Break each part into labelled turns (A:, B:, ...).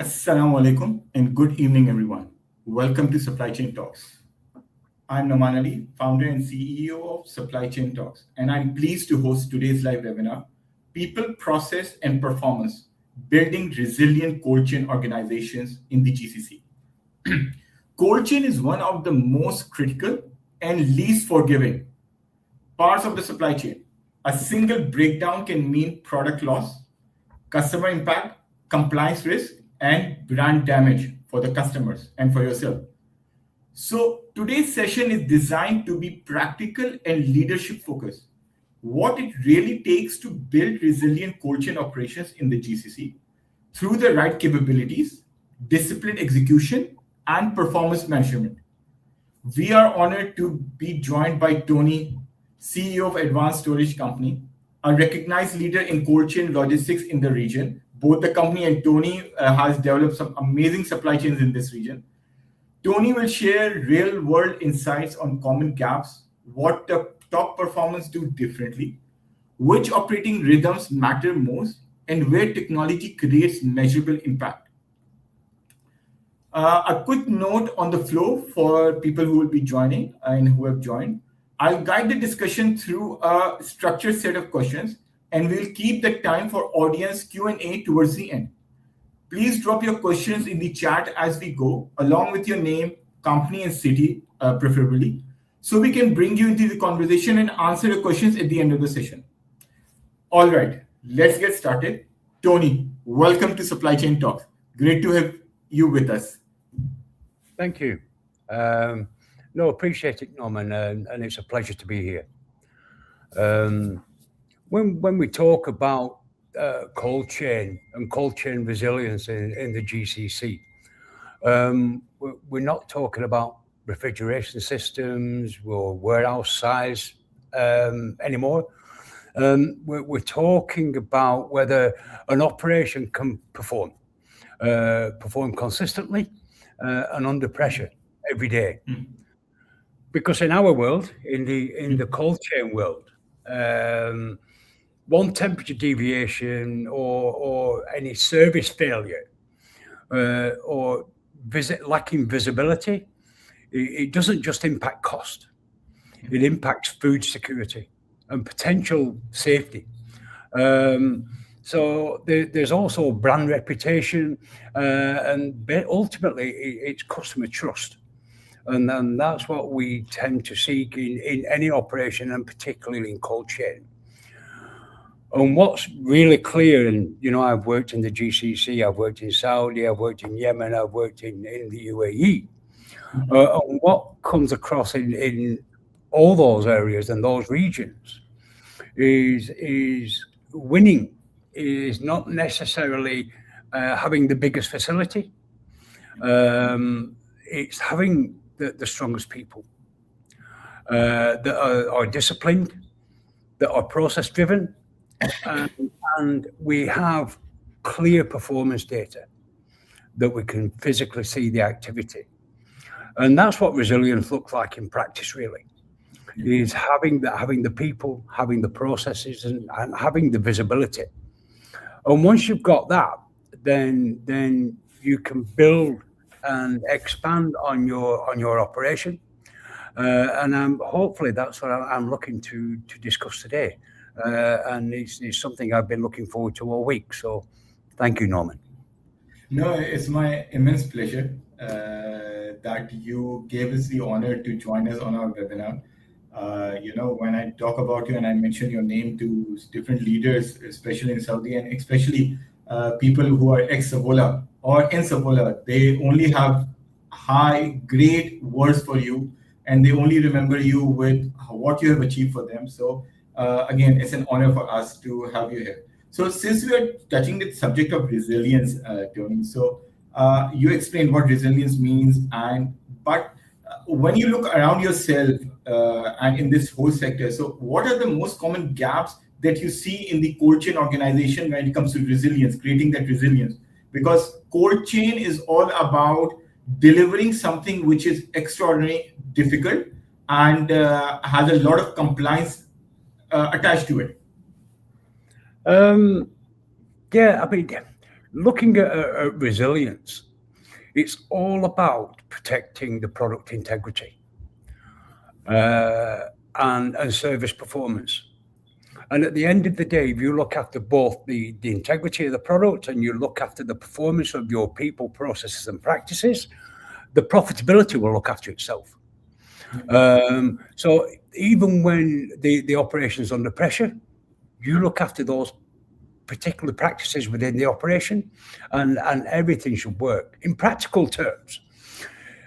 A: Assalamu alaikum and good evening, everyone. Welcome to Supply Chain Talks. I'm Noman Ali, founder and CEO of Supply Chain Talks, and I'm pleased to host today's live webinar, People, Process, and Performance, Building Resilient Cold Chain Organizations in the GCC. Cold chain is one of the most critical and least forgiving parts of the supply chain. A single breakdown can mean product loss, customer impact, compliance risk, and brand damage for the customers and for yourself. So today's session is designed to be practical and leadership focused. What it really takes to build resilient cold chain operations in the GCC through the right capabilities, disciplined execution, and performance measurement. We are honored to be joined by Tony, CEO of Advanced Storage Company, a recognized leader in cold chain logistics in the region. Both the company and Tony has developed some amazing supply chains in this region. Tony will share real-world insights on common gaps, what the top performers do differently, which operating rhythms matter most, and where technology creates measurable impact. A quick note on the flow for people who will be joining and who have joined. I'll guide the discussion through a structured set of questions, and we'll keep the time for audience Q&A towards the end. Please drop your questions in the chat as we go, along with your name, company, and city, preferably, so we can bring you into the conversation and answer your questions at the end of the session. All right, let's get started. Tony, welcome to Supply Chain Talks. Great to have you with us.
B: Thank you. Appreciate it, Norman, and it's a pleasure to be here. When we talk about cold chain and cold chain resilience in the GCC, we're not talking about refrigeration systems or warehouse size anymore. We're talking about whether an operation can perform consistently and under pressure every day. Because in our world, in the cold chain world, one temperature deviation or any service failure or lacking visibility, it doesn't just impact cost. It impacts food security and potential safety. So there's also brand reputation, and ultimately it's customer trust. And that's what we tend to seek in any operation, and particularly in cold chain. And what's really clear, and I've worked in the GCC, I've worked in Saudi, I've worked in Yemen, I've worked in the UAE. And what comes across in all those areas and those regions is winning is not necessarily having the biggest facility. It's having the strongest people that are disciplined, that are process driven, and we have clear performance data that we can physically see the activity. And that's what resilience looks like in practice, really, is having the people, having the processes, and having the visibility. And once you've got that, then you can build and expand on your operation. And hopefully that's what I'm looking to discuss today. And it's something I've been looking forward to all week. So thank you, Norman.
A: No, it's my immense pleasure that you gave us the honor to join us on our webinar. When I talk about you and I mention your name to different leaders, especially in Saudi and especially people who are ex-Savola or in Savola, they only have great words for you, and they only remember you with what you have achieved for them. So again, it's an honor for us to have you here. So since we are touching the subject of resilience, Tony, so you explained what resilience means, but when you look around yourself and in this whole sector, so what are the most common gaps that you see in the cold chain organization when it comes to resilience, creating that resilience? Because cold chain is all about delivering something which is extraordinarily difficult and has a lot of compliance attached to it.
B: Yeah, I mean, looking at resilience, it's all about protecting the product integrity and service performance. And at the end of the day, if you look after both the integrity of the product and you look after the performance of your people, processes, and practices, the profitability will look after itself. So even when the operation is under pressure, you look after those particular practices within the operation, and everything should work. In practical terms,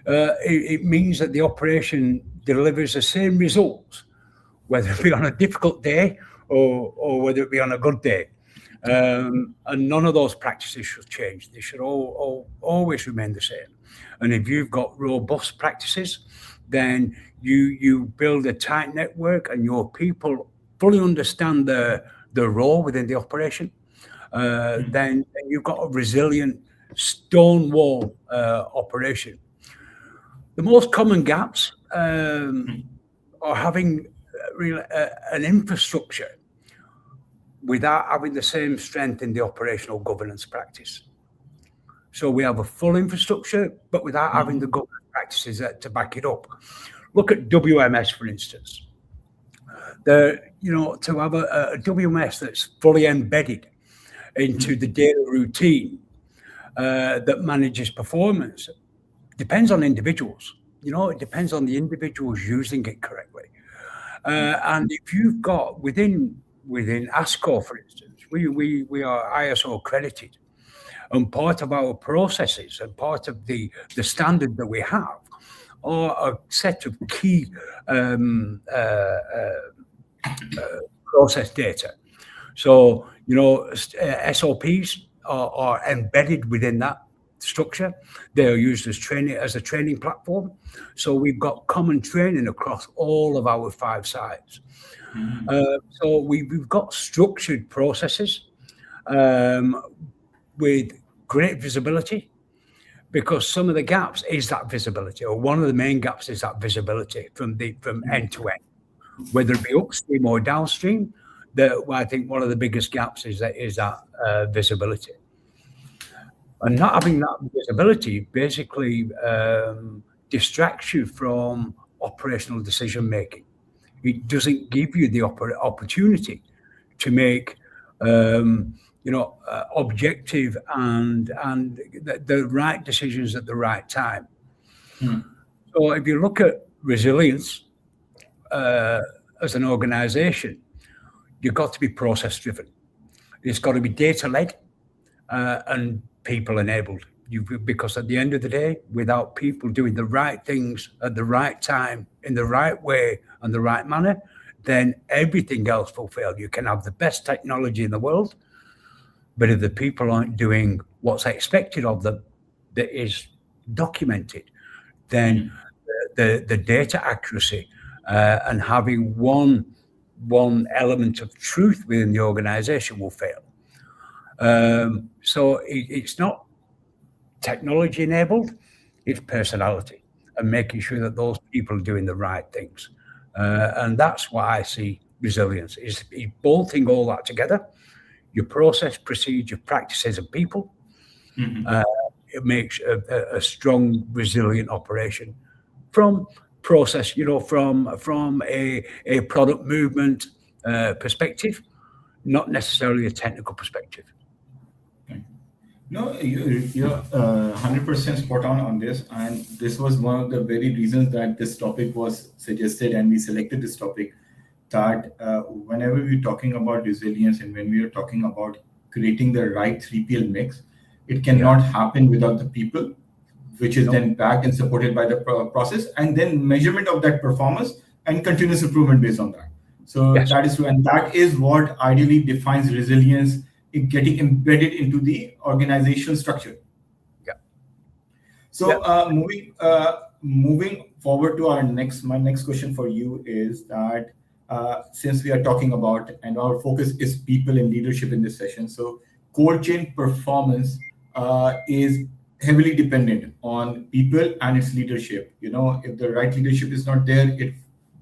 B: it means that the operation delivers the same results, whether it be on a difficult day or whether it be on a good day. And none of those practices should change. They should always remain the same. And if you've got robust practices, then you build a tight network and your people fully understand the role within the operation. Then you've got a resilient stonewall operation. The most common gaps are having an infrastructure without having the same strength in the operational governance practice. So we have a full infrastructure, but without having the governance practices to back it up. Look at WMS, for instance. To have a WMS that's fully embedded into the daily routine that manages performance depends on individuals. It depends on the individuals using it correctly. And if you've got within ASCO, for instance, we are ISO accredited, and part of our processes and part of the standard that we have are a set of key process data. So SOPs are embedded within that structure. They are used as a training platform. So we've got common training across all of our 5 sites. So we've got structured processes with great visibility, because some of the gaps is that visibility, or one of the main gaps is that visibility from end to end, whether it be upstream or downstream. I think one of the biggest gaps is that visibility. And not having that visibility basically distracts you from operational decision making. It doesn't give you the opportunity to make objective and the right decisions at the right time. So if you look at resilience as an organization, you've got to be process driven. It's got to be data led and people enabled. Because at the end of the day, without people doing the right things at the right time, in the right way and the right manner, then everything else will fail. You can have the best technology in the world, but if the people aren't doing what's expected of them, that is documented, then the data accuracy and having one element of truth within the organization will fail. So it's not technology enabled, it's personality and making sure that those people are doing the right things. And that's what I see resilience is bolting all that together, your process, procedure, practices, and people. It makes a strong, resilient operation from process, from a product movement perspective, not necessarily a technical perspective.
A: No, you're 100% spot on this, and this was one of the very reasons that this topic was suggested and we selected this topic, that whenever we're talking about resilience and when we are talking about creating the right 3PL mix, it cannot happen without the people, which is then backed and supported by the process, and then measurement of that performance and continuous improvement based on that. So that is true, and that is what ideally defines resilience, in getting embedded into the organizational structure. So moving forward to my next question for you is that since we are talking about, and our focus is people and leadership in this session, so cold chain performance is heavily dependent on people and its leadership. If the right leadership is not there, it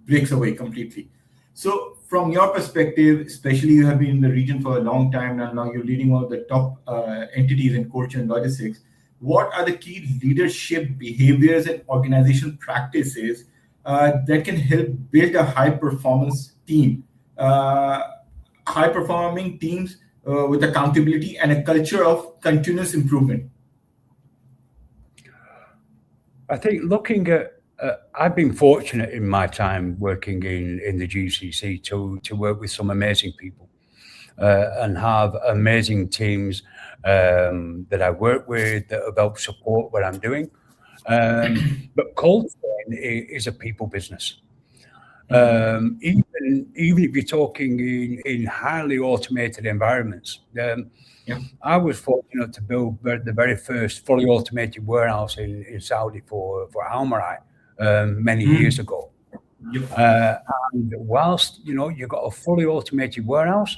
A: breaks away completely. So, from your perspective, especially you have been in the region for a long time now you're leading one of the top entities in cold chain logistics. What are the key leadership behaviors and organizational practices that can help build a high performance team, high performing teams with accountability and a culture of continuous improvement?
B: I think looking at, I've been fortunate in my time working in the GCC to work with some amazing people and have amazing teams that I work with that have helped support what I'm doing. But cold chain is a people business. Even if you're talking in highly automated environments. I was fortunate to build the very first fully automated warehouse in Saudi for Almarai many years ago. And whilst you've got a fully automated warehouse,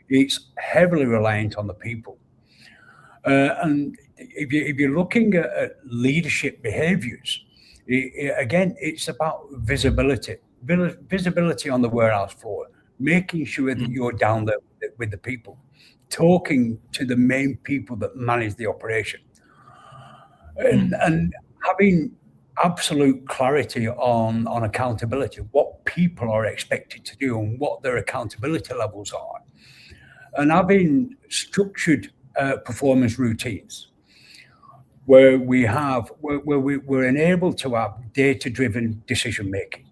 B: it's heavily reliant on the people. And if you're looking at leadership behaviors, again, it's about visibility on the warehouse floor, making sure that you're down there with the people, talking to the main people that manage the operation, and having absolute clarity on accountability, what people are expected to do and what their accountability levels are, and having structured performance routines where we're enabled to have data-driven decision making.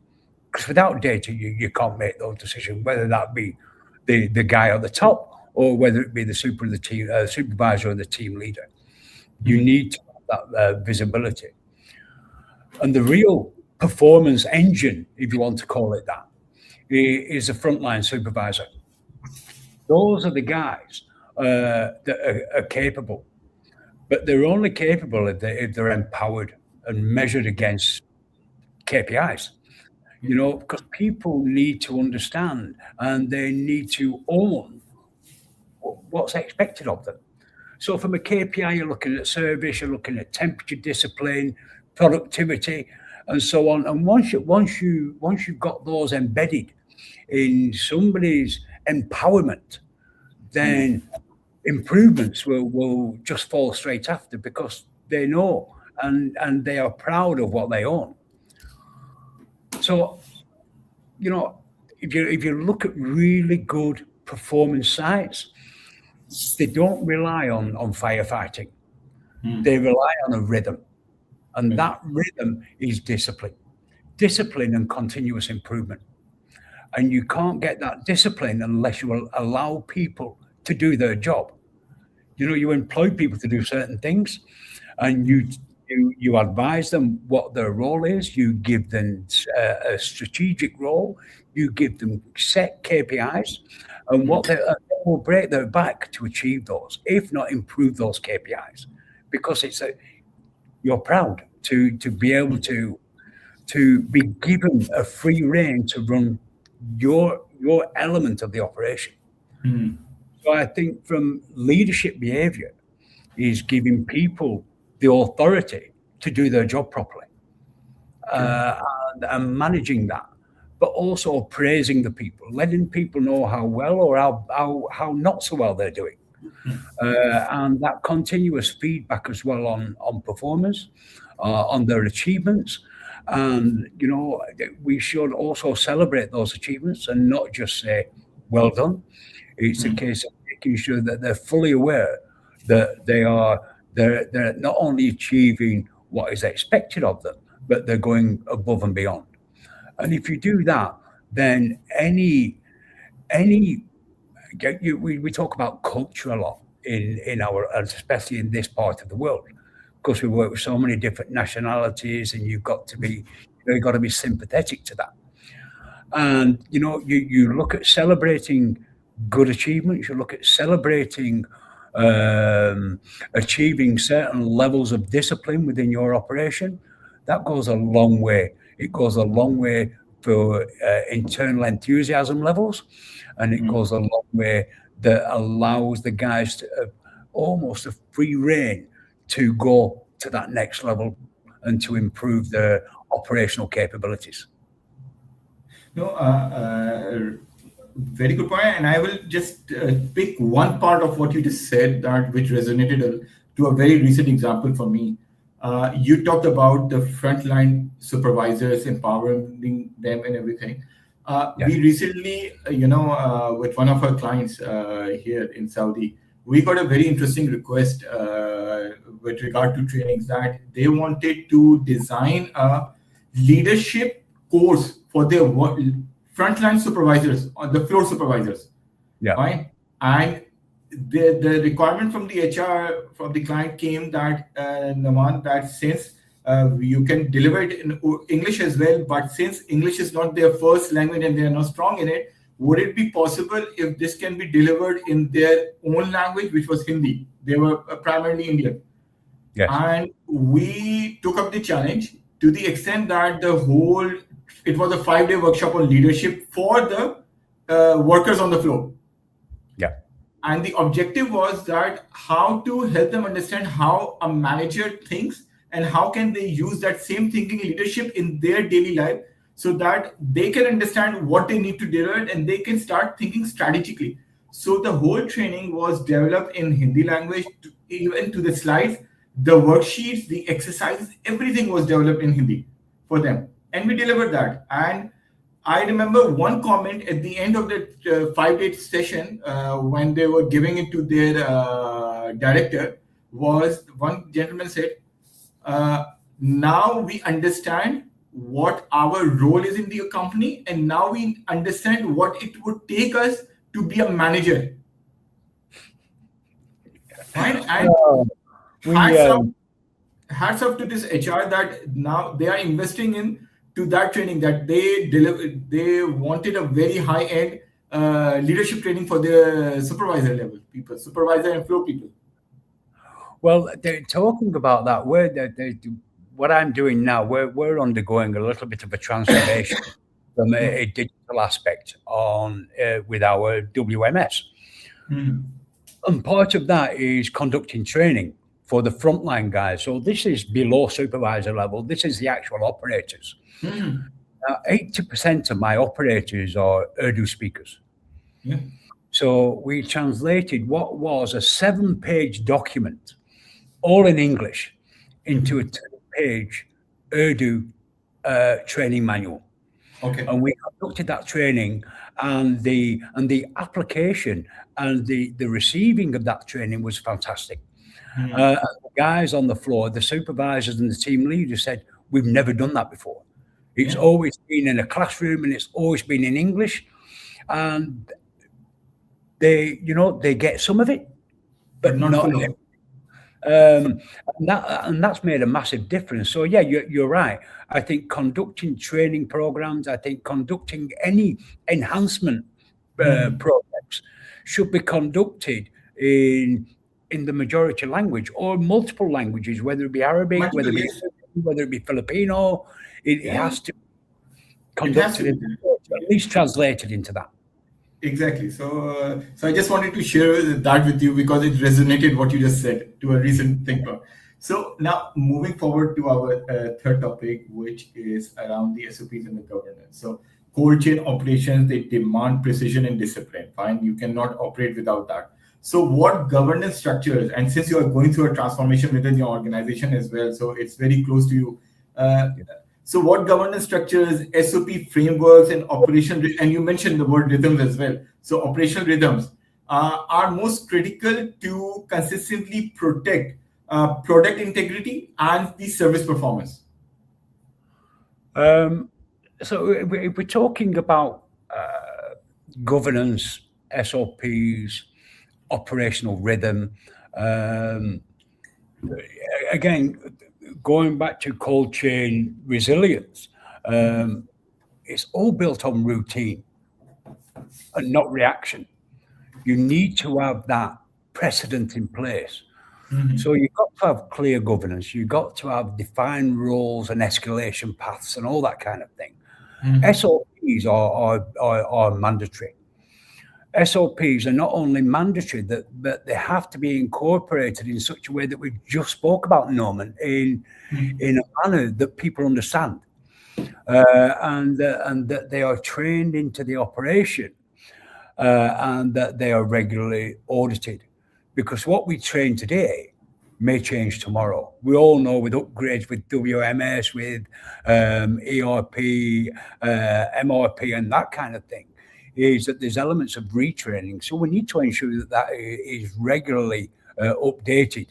B: Because without data, you can't make those decisions, whether that be the guy at the top or whether it be the supervisor or the team leader. You need to have that visibility. And the real performance engine, if you want to call it that, is a frontline supervisor. Those are the guys that are capable, but they're only capable if they're empowered and measured against KPIs. Because people need to understand and they need to own what's expected of them. So from a KPI, you're looking at service, you're looking at temperature discipline, productivity, and so on. And once you've got those embedded in somebody's empowerment, then improvements will just fall straight after because they know and they are proud of what they own. So, if you look at really good performance sites, they don't rely on firefighting. They rely on a rhythm. And that rhythm is discipline and continuous improvement. And you can't get that discipline unless you will allow people to do their job. You employ people to do certain things and you advise them what their role is. You give them a strategic role. You give them set KPIs, and what they will break their back to achieve those, if not improve those KPIs, because you're proud to be able to be given a free rein to run your element of the operation. So I think from leadership behavior is giving people the authority to do their job properly and managing that, but also praising the people, letting people know how well or how not so well they're doing. And that continuous feedback as well on performance, on their achievements. And, we should also celebrate those achievements and not just say, well done. It's a case of making sure that they're fully aware that they're not only achieving what is expected of them, but they're going above and beyond. And if you do that, then we talk about culture a lot in our, especially in this part of the world, because we work with so many different nationalities, and you've got to be sympathetic to that. And you look at celebrating good achievements. You look at celebrating achieving certain levels of discipline within your operation. That goes a long way. It goes a long way for internal enthusiasm levels, and it goes a long way that allows the guys to almost a free rein to go to that next level and to improve their operational capabilities.
A: No, very good point. And I will just pick one part of what you just said that which resonated to a very recent example for me. You talked about the frontline supervisors, empowering them and everything.
B: Yeah.
A: We recently, with one of our clients here in Saudi, we got a very interesting request with regard to trainings that they wanted to design a leadership course for their frontline supervisors or the floor supervisors.
B: Yeah.
A: Fine. And the requirement from the HR from the client came that Noman, that since you can deliver it in English as well, but since English is not their first language and they are not strong in it, would it be possible if this can be delivered in their own language, which was Hindi? They were primarily Indian.
B: Yes.
A: And we took up the challenge to the extent that it was a 5-day workshop on leadership for the workers on the floor.
B: Yeah.
A: And the objective was that how to help them understand how a manager thinks and how can they use that same thinking leadership in their daily life so that they can understand what they need to deliver and they can start thinking strategically. So the whole training was developed in Hindi language, even to the slides, the worksheets, the exercises, everything was developed in Hindi for them. And we delivered that. And I remember one comment at the end of the 5-day session when they were giving it to their director was one gentleman said, now we understand what our role is in the company and now we understand what it would take us to be a manager. Fine. And hats off to this HR that now they are investing in to that training that they wanted a very high-end leadership training for their supervisor level people, supervisor and floor people.
B: Well, they're talking about that. What I'm doing now, we're undergoing a little bit of a transformation from a digital aspect on with our WMS. And part of that is conducting training for the frontline guys. So this is below supervisor level. This is the actual operators. 80% of my operators are Urdu speakers.
A: Yeah.
B: So we translated what was a 7-page document, all in English, into a 2-page Urdu training manual.
A: Okay.
B: And we conducted that training, and the application and the receiving of that training was fantastic. The guys on the floor, the supervisors and the team leaders said, we've never done that before. It's always been in a classroom and it's always been in English. And they get some of it, but not everything. And that's made a massive difference. So yeah, you're right. I think conducting training programs, I think conducting any enhancement projects should be conducted in the majority language or multiple languages, whether it be Arabic, whether it be Filipino. It has to be conducted, at least translated into that.
A: Exactly. So I just wanted to share that with you because it resonated what you just said to a recent thinker. So now moving forward to our third topic, which is around the SOPs and the governance. So cold chain operations, they demand precision and discipline. Fine, you cannot operate without that. So what governance structures, and since you are going through a transformation within your organization as well, so it's very close to you. So what governance structures, SOP frameworks, and operation, and you mentioned the word rhythms as well. So operational rhythms are most critical to consistently protect product integrity and the service performance.
B: So if we're talking about governance, SOPs, operational rhythm, again, going back to cold chain resilience, it's all built on routine and not reaction. You need to have that precedent in place. So you've got to have clear governance. You've got to have defined roles and escalation paths and all that kind of thing. SOPs are mandatory. SOPs are not only mandatory, but they have to be incorporated in such a way that we just spoke about, Noman, in a manner that people understand. and that they are trained into the operation, and that they are regularly audited. Because what we train today may change tomorrow. We all know with upgrades with WMS, with ERP, MRP, and that kind of thing, is that there's elements of retraining. So we need to ensure that that is regularly updated.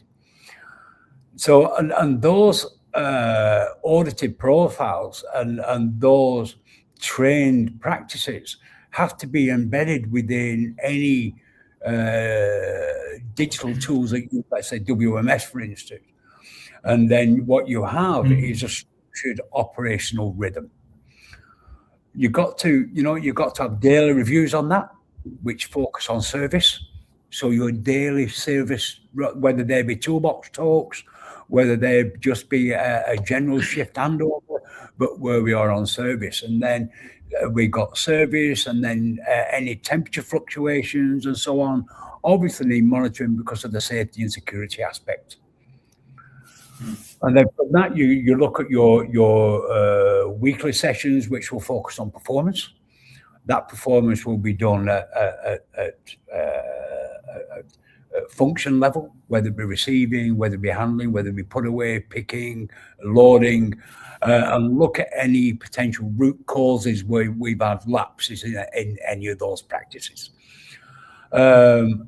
B: So, and those audited profiles and those trained practices have to be embedded within any digital tools, like, let's say WMS, for instance. And then what you have is a structured operational rhythm. You've got to have daily reviews on that, which focus on service. So your daily service, whether they be toolbox talks, whether they just be a general shift handover, but where we are on service. And then we got service, and then any temperature fluctuations and so on, obviously monitoring because of the safety and security aspect. And then from that, you look at your weekly sessions, which will focus on performance. That performance will be done at function level, whether it be receiving, whether it be handling, whether it be put away, picking, loading, and look at any potential root causes where we've had lapses in any of those practices. And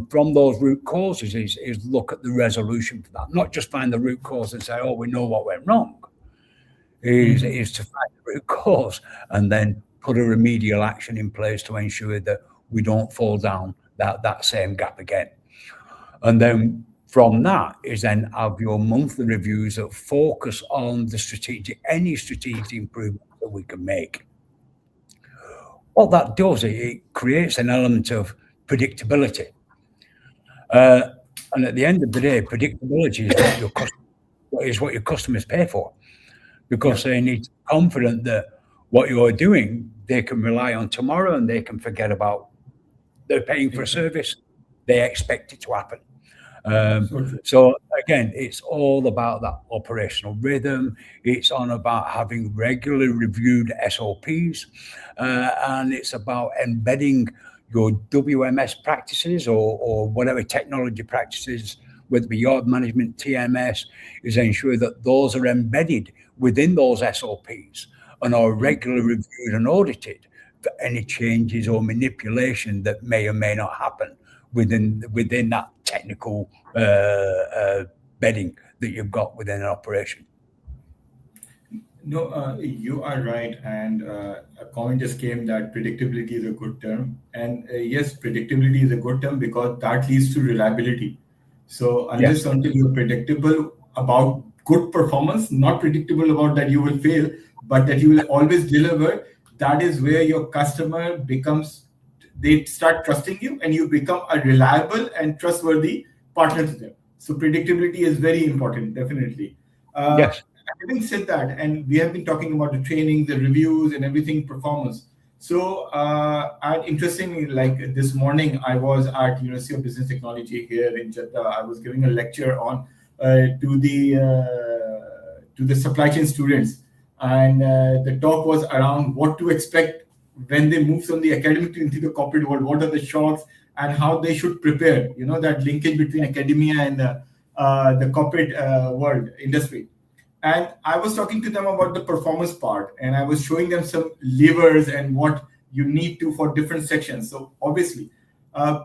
B: from those root causes is look at the resolution for that, not just find the root cause and say, oh, we know what went wrong, is to find the root cause and then put a remedial action in place to ensure that we don't fall down that same gap again. And then from that is then have your monthly reviews that focus on any strategic improvement that we can make. What that does, it creates an element of predictability. And at the end of the day, predictability is what your customers pay for, because they need to be confident that what you're doing, they can rely on tomorrow, and they can forget about. They're paying for a service, they expect it to happen. So again, it's all about that operational rhythm. It's on about having regularly reviewed SOPs, and it's about embedding your WMS practices or whatever technology practices, whether it be yard management, TMS, is ensure that those are embedded within those SOPs and are regularly reviewed and audited for any changes or manipulation that may or may not happen within that technical bedding that you've got within an operation.
A: No, you are right. And a comment just came that predictability is a good term. And yes, predictability is a good term because that leads to reliability. So unless until you're predictable about good performance, not predictable about that you will fail, but that you will always deliver, that is where your customer they start trusting you, and you become a reliable and trustworthy partner to them. So predictability is very important, definitely.
B: Yes.
A: Having said that, and we have been talking about the training, the reviews, and everything performance. So, and interestingly, like this morning, I was at University of Business Technology here in Jeddah. I was giving a lecture on to the supply chain students, and the talk was around what to expect when they move from the academic into the corporate world. What are the shocks and how they should prepare? You know, that linkage between academia and the corporate world industry. And I was talking to them about the performance part, and I was showing them some levers and what you need to for different sections. So obviously,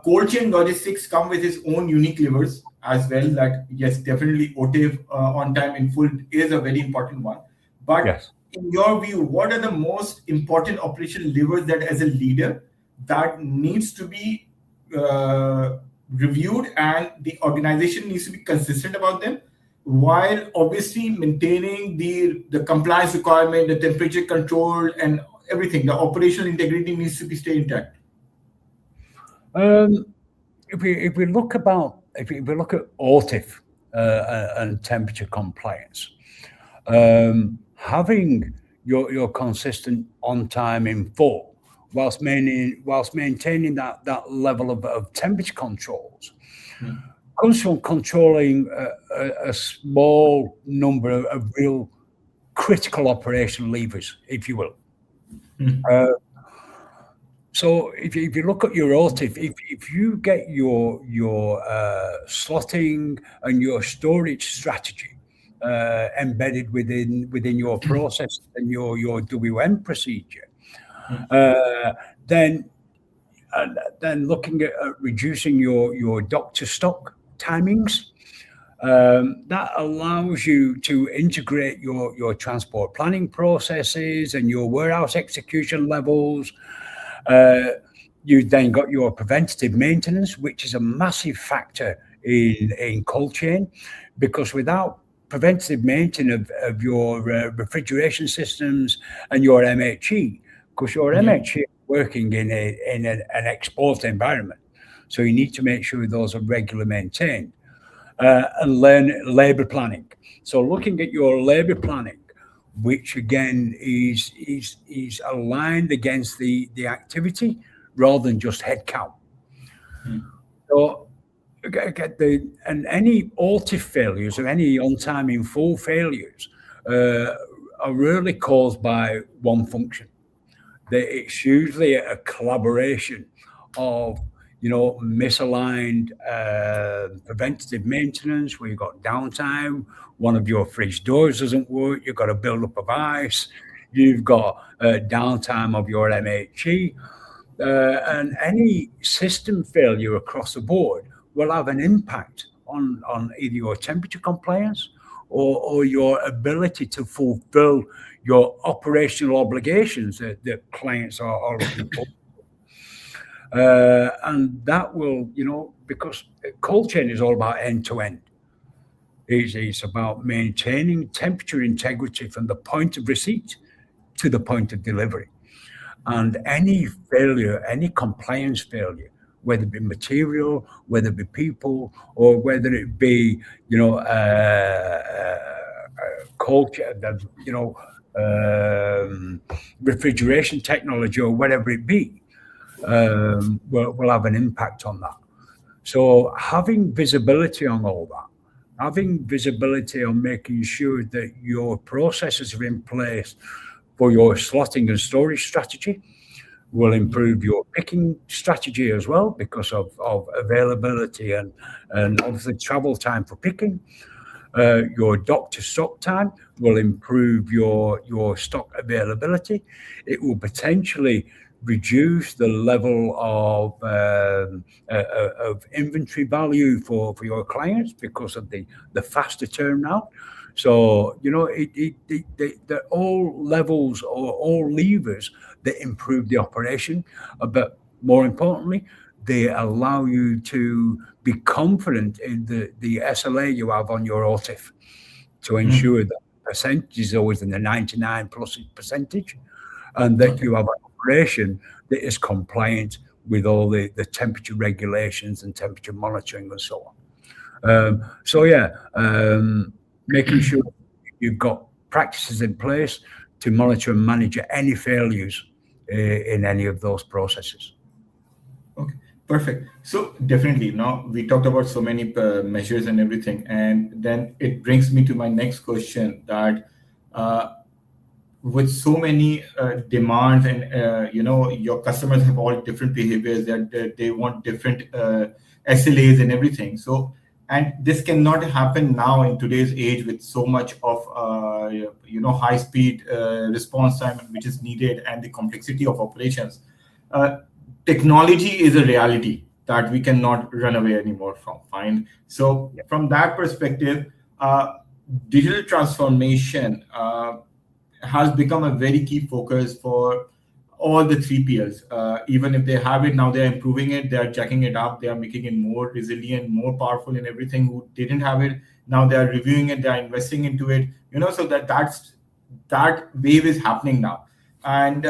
A: cold chain logistics come with its own unique levers as well. That yes, definitely OTIF on time in full is a very important one. But in your view, what are the most important operational levers that as a leader that needs to be reviewed and the organization needs to be consistent about them, while obviously maintaining the compliance requirement, the temperature control, and everything? The operational integrity needs to be stay intact.
B: If we look at OTIF and temperature compliance, having your consistent on time in full, whilst maintaining that level of temperature controls. Comes from controlling a small number of real critical operational levers, if you will. So if you look at your OTIF, if you get your slotting and your storage strategy embedded within your process and your WM procedure, then looking at reducing your dock to stock timings, that allows you to integrate your transport planning processes and your warehouse execution levels. You then got your preventative maintenance, which is a massive factor in cold chain, because without preventative maintenance of your refrigeration systems and your MHE, because your MHE is working in an export environment, so you need to make sure those are regularly maintained. And learn labor planning. So looking at your labor planning, which again is aligned against the activity rather than just headcount. So and any OTIF failures or any on time in full failures are really caused by one function. It's usually a collaboration of misaligned preventative maintenance where you've got downtime, one of your fridge doors doesn't work, you've got a buildup of ice, you've got downtime of your MHE, and any system failure across the board will have an impact on either your temperature compliance or your ability to fulfill your operational obligations that clients are looking for. And that will, because cold chain is all about end to end. It's about maintaining temperature integrity from the point of receipt to the point of delivery. And any failure, any compliance failure, whether it be material, whether it be people, or whether it be, cold chain, refrigeration technology or whatever it be, will have an impact on that. So having visibility on all that, having visibility on making sure that your processes are in place for your slotting and storage strategy will improve your picking strategy as well because of availability and obviously travel time for picking. Your dock to stock time will improve your stock availability. It will potentially reduce the level of inventory value for your clients because of the faster turnaround. So they're all levels or all levers that improve the operation, but more importantly, they allow you to be confident in the SLA you have on your OTIF to ensure that percentage is always in the 99+%, and that you have an operation that is compliant with all the temperature regulations and temperature monitoring and so on. Making sure you've got practices in place to monitor and manage any failures in any of those processes.
A: Okay, perfect. So definitely, now we talked about so many measures and everything, and then it brings me to my next question that with so many demands and your customers have all different behaviors that they want different SLAs and everything. So, and this cannot happen now in today's age with so much of high speed response time which is needed and the complexity of operations. Technology is a reality that we cannot run away anymore from. Fine. So from that perspective, digital transformation has become a very key focus for all the 3PLs. Even if they have it now, they're improving it, they're jacking it up, they are making it more resilient, more powerful in everything. Who didn't have it, now they are reviewing it, they are investing into it. So that wave is happening now. And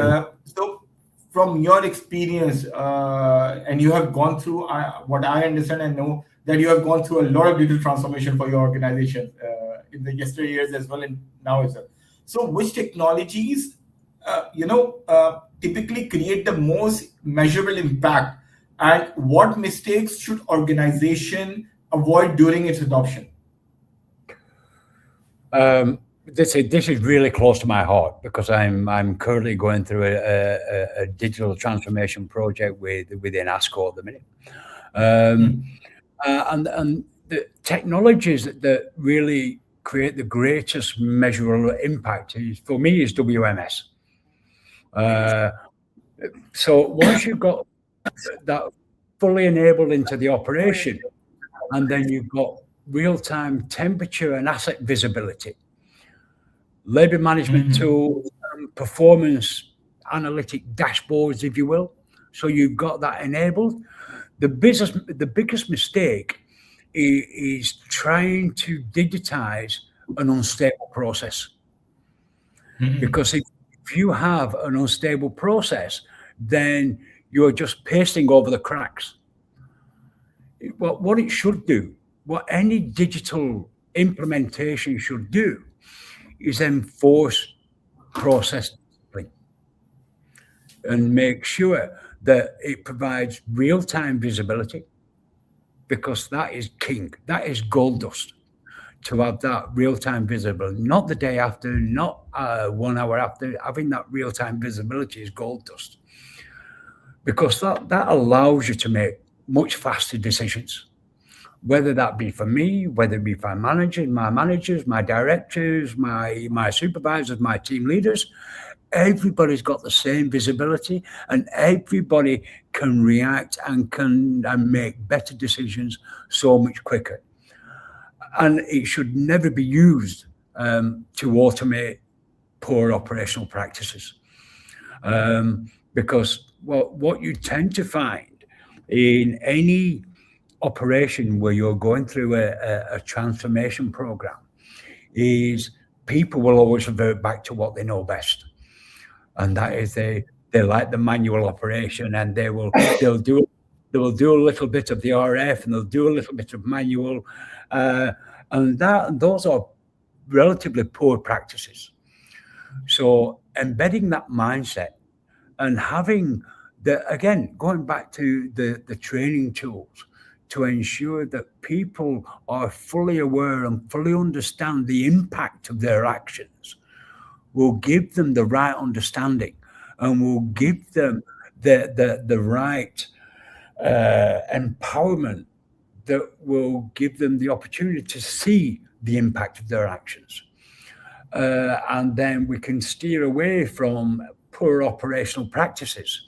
A: so from your experience, and you have gone through what I understand and know that you have gone through a lot of digital transformation for your organization in the yesterday years as well and now as well. So which technologies, typically create the most measurable impact, and what mistakes should organization avoid during its adoption?
B: this is really close to my heart because I'm currently going through a digital transformation project within ASCO at the minute, and the technologies that really create the greatest measurable impact for me is WMS. So once you've got that fully enabled into the operation, and then you've got real-time temperature and asset visibility, labor management tools, performance analytic dashboards, if you will. So you've got that enabled. The biggest mistake is trying to digitize an unstable process. Because if you have an unstable process, then you're just pasting over the cracks. What it should do, what any digital implementation should do, is enforce process discipline and make sure that it provides real-time visibility, because that is king. That is gold dust, to have that real-time visibility, not the day after, not 1 hour after. Having that real-time visibility is gold dust, because that allows you to make much faster decisions, whether that be for me, whether it be for my managers, my directors, my supervisors, my team leaders. Everybody's got the same visibility, and everybody can react and make better decisions so much quicker. And it should never be used to automate poor operational practices, because what you tend to find in any operation where you're going through a transformation program is people will always revert back to what they know best, and that is they like the manual operation, and they'll do a little bit of the RF, and they'll do a little bit of manual, and those are relatively poor practices. So embedding that mindset and having going back to the training tools to ensure that people are fully aware and fully understand the impact of their actions will give them the right understanding, and will give them the right empowerment that will give them the opportunity to see the impact of their actions. And then we can steer away from poor operational practices,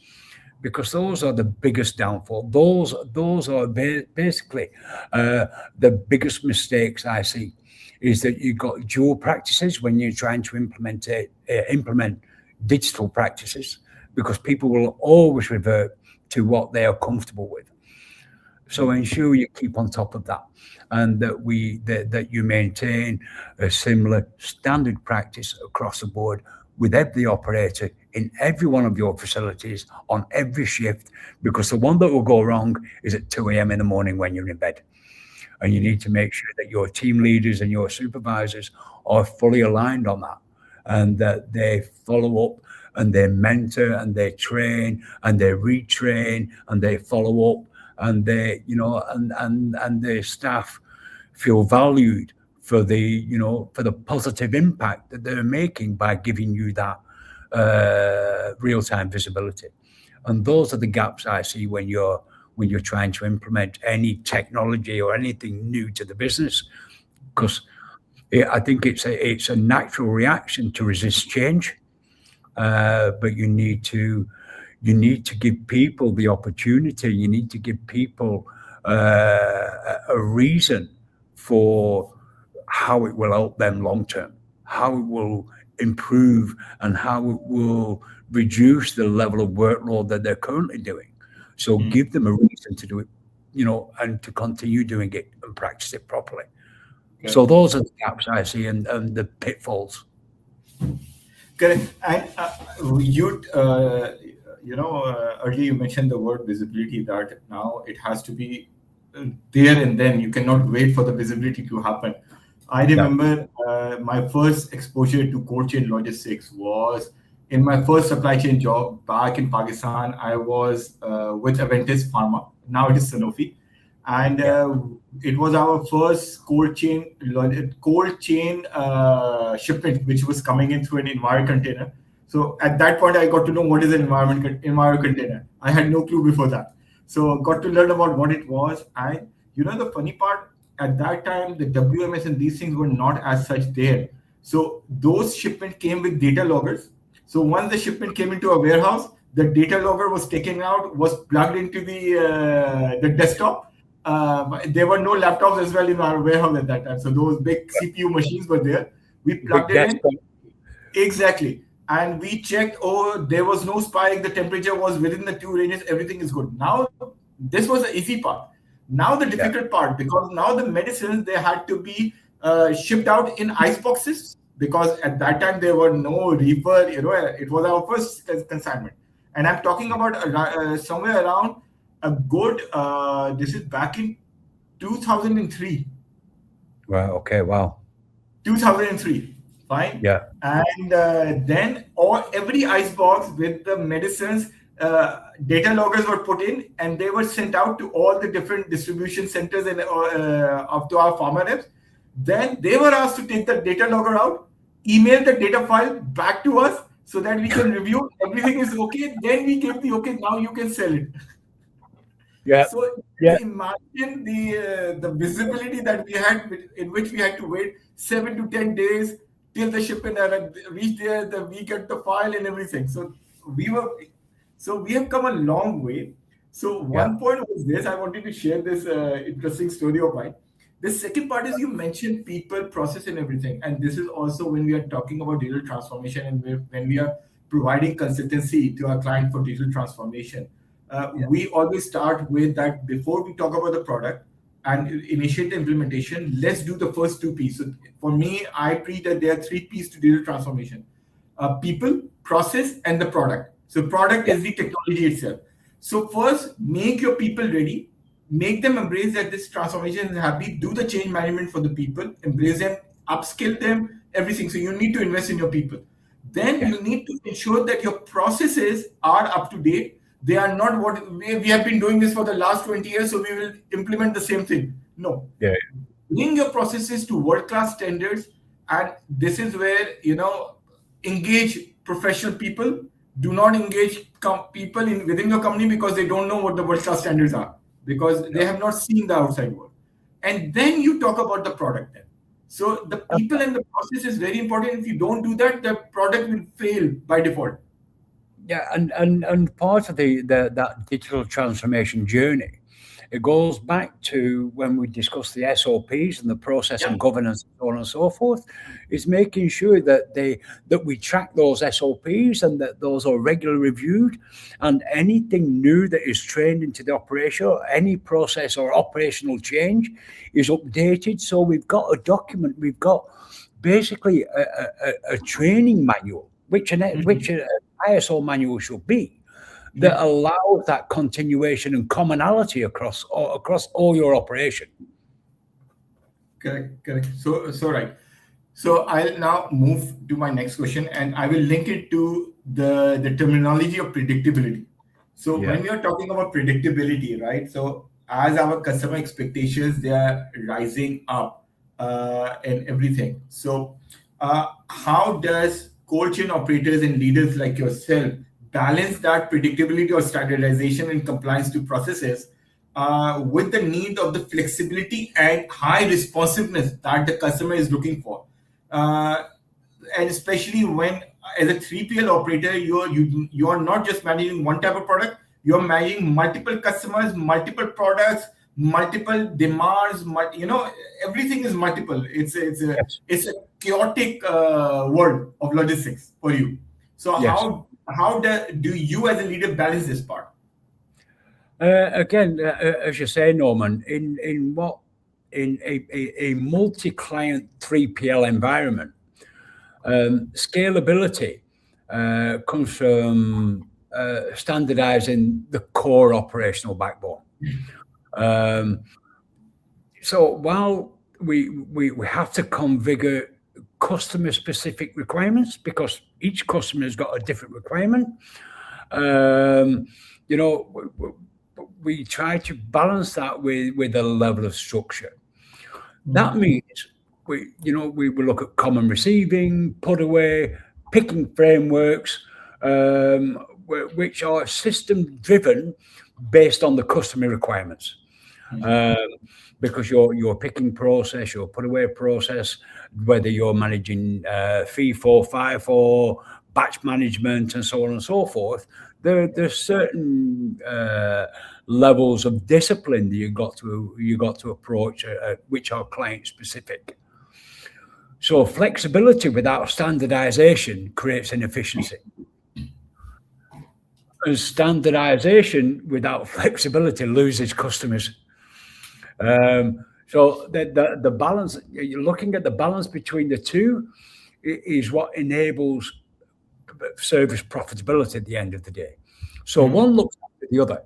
B: because those are the biggest downfall. Those are basically the biggest mistakes I see, is that you've got dual practices when you're trying to implement digital practices, because people will always revert to what they are comfortable with. So ensure you keep on top of that, and that you maintain a similar standard practice across the board with every operator in every one of your facilities on every shift, because the one that will go wrong is at 2 a.m. in the morning when you're in bed. And you need to make sure that your team leaders and your supervisors are fully aligned on that, and that they follow up and they mentor and they train and they retrain and they follow up, and they, and the staff feel valued for the positive impact that they're making by giving you that real-time visibility. And those are the gaps I see when you're trying to implement any technology or anything new to the business, because I think it's a natural reaction to resist change, but you need to give people the opportunity. You need to give people a reason for how it will help them long term, how it will improve, and how it will reduce the level of workload that they're currently doing. So give them a reason to do it, and to continue doing it and practice it properly. Okay. So those are the gaps I see and the pitfalls.
A: Correct. And earlier you mentioned the word visibility, that now it has to be there and then. You cannot wait for the visibility to happen. I remember my first exposure to cold chain logistics was in my first supply chain job back in Pakistan. I was with Aventis Pharma. Now it is Sanofi. and it was our first cold chain shipment, which was coming in through an enviro container. So at that point, I got to know what is an enviro container. I had no clue before that. So got to learn about what it was. And the funny part, at that time, the WMS and these things were not as such there. So those shipment came with data loggers. So once the shipment came into a warehouse, the data logger was taken out, was plugged into the desktop. There were no laptops as well in our warehouse at that time. So those big CPU machines were there. We plugged it in. Exactly. And we checked, there was no spike. The temperature was within the 2 ranges. Everything is good. Now, this was the easy part. Now the difficult part, because now the medicines, they had to be shipped out in ice boxes, because at that time there were no reefer. It was our first consignment. And I'm talking about somewhere around a good, this is back in 2003.
B: Wow. Okay. Wow.
A: 2003. Fine.
B: Yeah.
A: And then every ice box with the medicines, data loggers were put in, and they were sent out to all the different distribution centers and up to our pharma reps. Then they were asked to take the data logger out, email the data file back to us so that we can review. Everything is okay. Then we gave the okay. Now you can sell it.
B: Yeah.
A: So imagine the visibility that we had, in which we had to wait 7 to 10 days till the shipment reached there. We get the file and everything. So we have come a long way. So one point was this. I wanted to share this interesting story of mine. The second part is, you mentioned people, process, and everything. And this is also when we are talking about digital transformation, and when we are providing consultancy to our client for digital transformation. We always start with that. Before we talk about the product and initiate the implementation, let's do the first 2 P's. So for me, I treat that there are 3 P's to digital transformation: people, process, and the product. So product is the technology itself. So first, make your people ready, make them embrace that this transformation is happening, do the change management for the people, embrace them, upskill them, everything. So you need to invest in your people. Then you need to ensure that your processes are up to date. They are not what we have been doing this for the last 20 years, so we will implement the same thing. No. Bring your processes to world-class standards, and this is where, engage professional people. Do not engage people within your company because they don't know what the world-class standards are, because they have not seen the outside world. And then you talk about the product then. So the people and the process is very important. If you don't do that, the product will fail by default.
B: Yeah, and part of that digital transformation journey, it goes back to when we discussed the SOPs and the process and governance and so on and so forth, is making sure that we track those SOPs and that those are regularly reviewed, and anything new that is trained into the operation, or any process or operational change is updated. So we've got a document, we've got basically a training manual, which an ISO manual should be, that allows that continuation and commonality across all your operation.
A: Correct. So right. So I'll now move to my next question, and I will link it to the terminology of predictability. So when we are talking about predictability, right? So as our customer expectations, they are rising up and everything. So how does cold chain operators and leaders like yourself balance that predictability or standardization and compliance to processes with the need of the flexibility and high responsiveness that the customer is looking for? And especially when, as a 3PL operator, you are not just managing one type of product, you're managing multiple customers, multiple products, multiple demands, everything is multiple. It's a chaotic world of logistics for you. So how do you as a leader balance this part?
B: Again, as you say, Norman, in a multi-client 3PL environment, scalability comes from standardizing the core operational backbone. So while we have to configure customer-specific requirements, because each customer has got a different requirement, we try to balance that with a level of structure. That means we look at common receiving, put away, picking frameworks, which are system driven based on the customer requirements. Because your picking process, your put away process, whether you're managing FIFO, FIFO, batch management, and so on and so forth, there's certain levels of discipline that you got to approach, which are client specific. So flexibility without standardization creates inefficiency. And standardization without flexibility loses customers. So the balance, you're looking at the balance between the two, is what enables service profitability at the end of the day. So one looks after the other.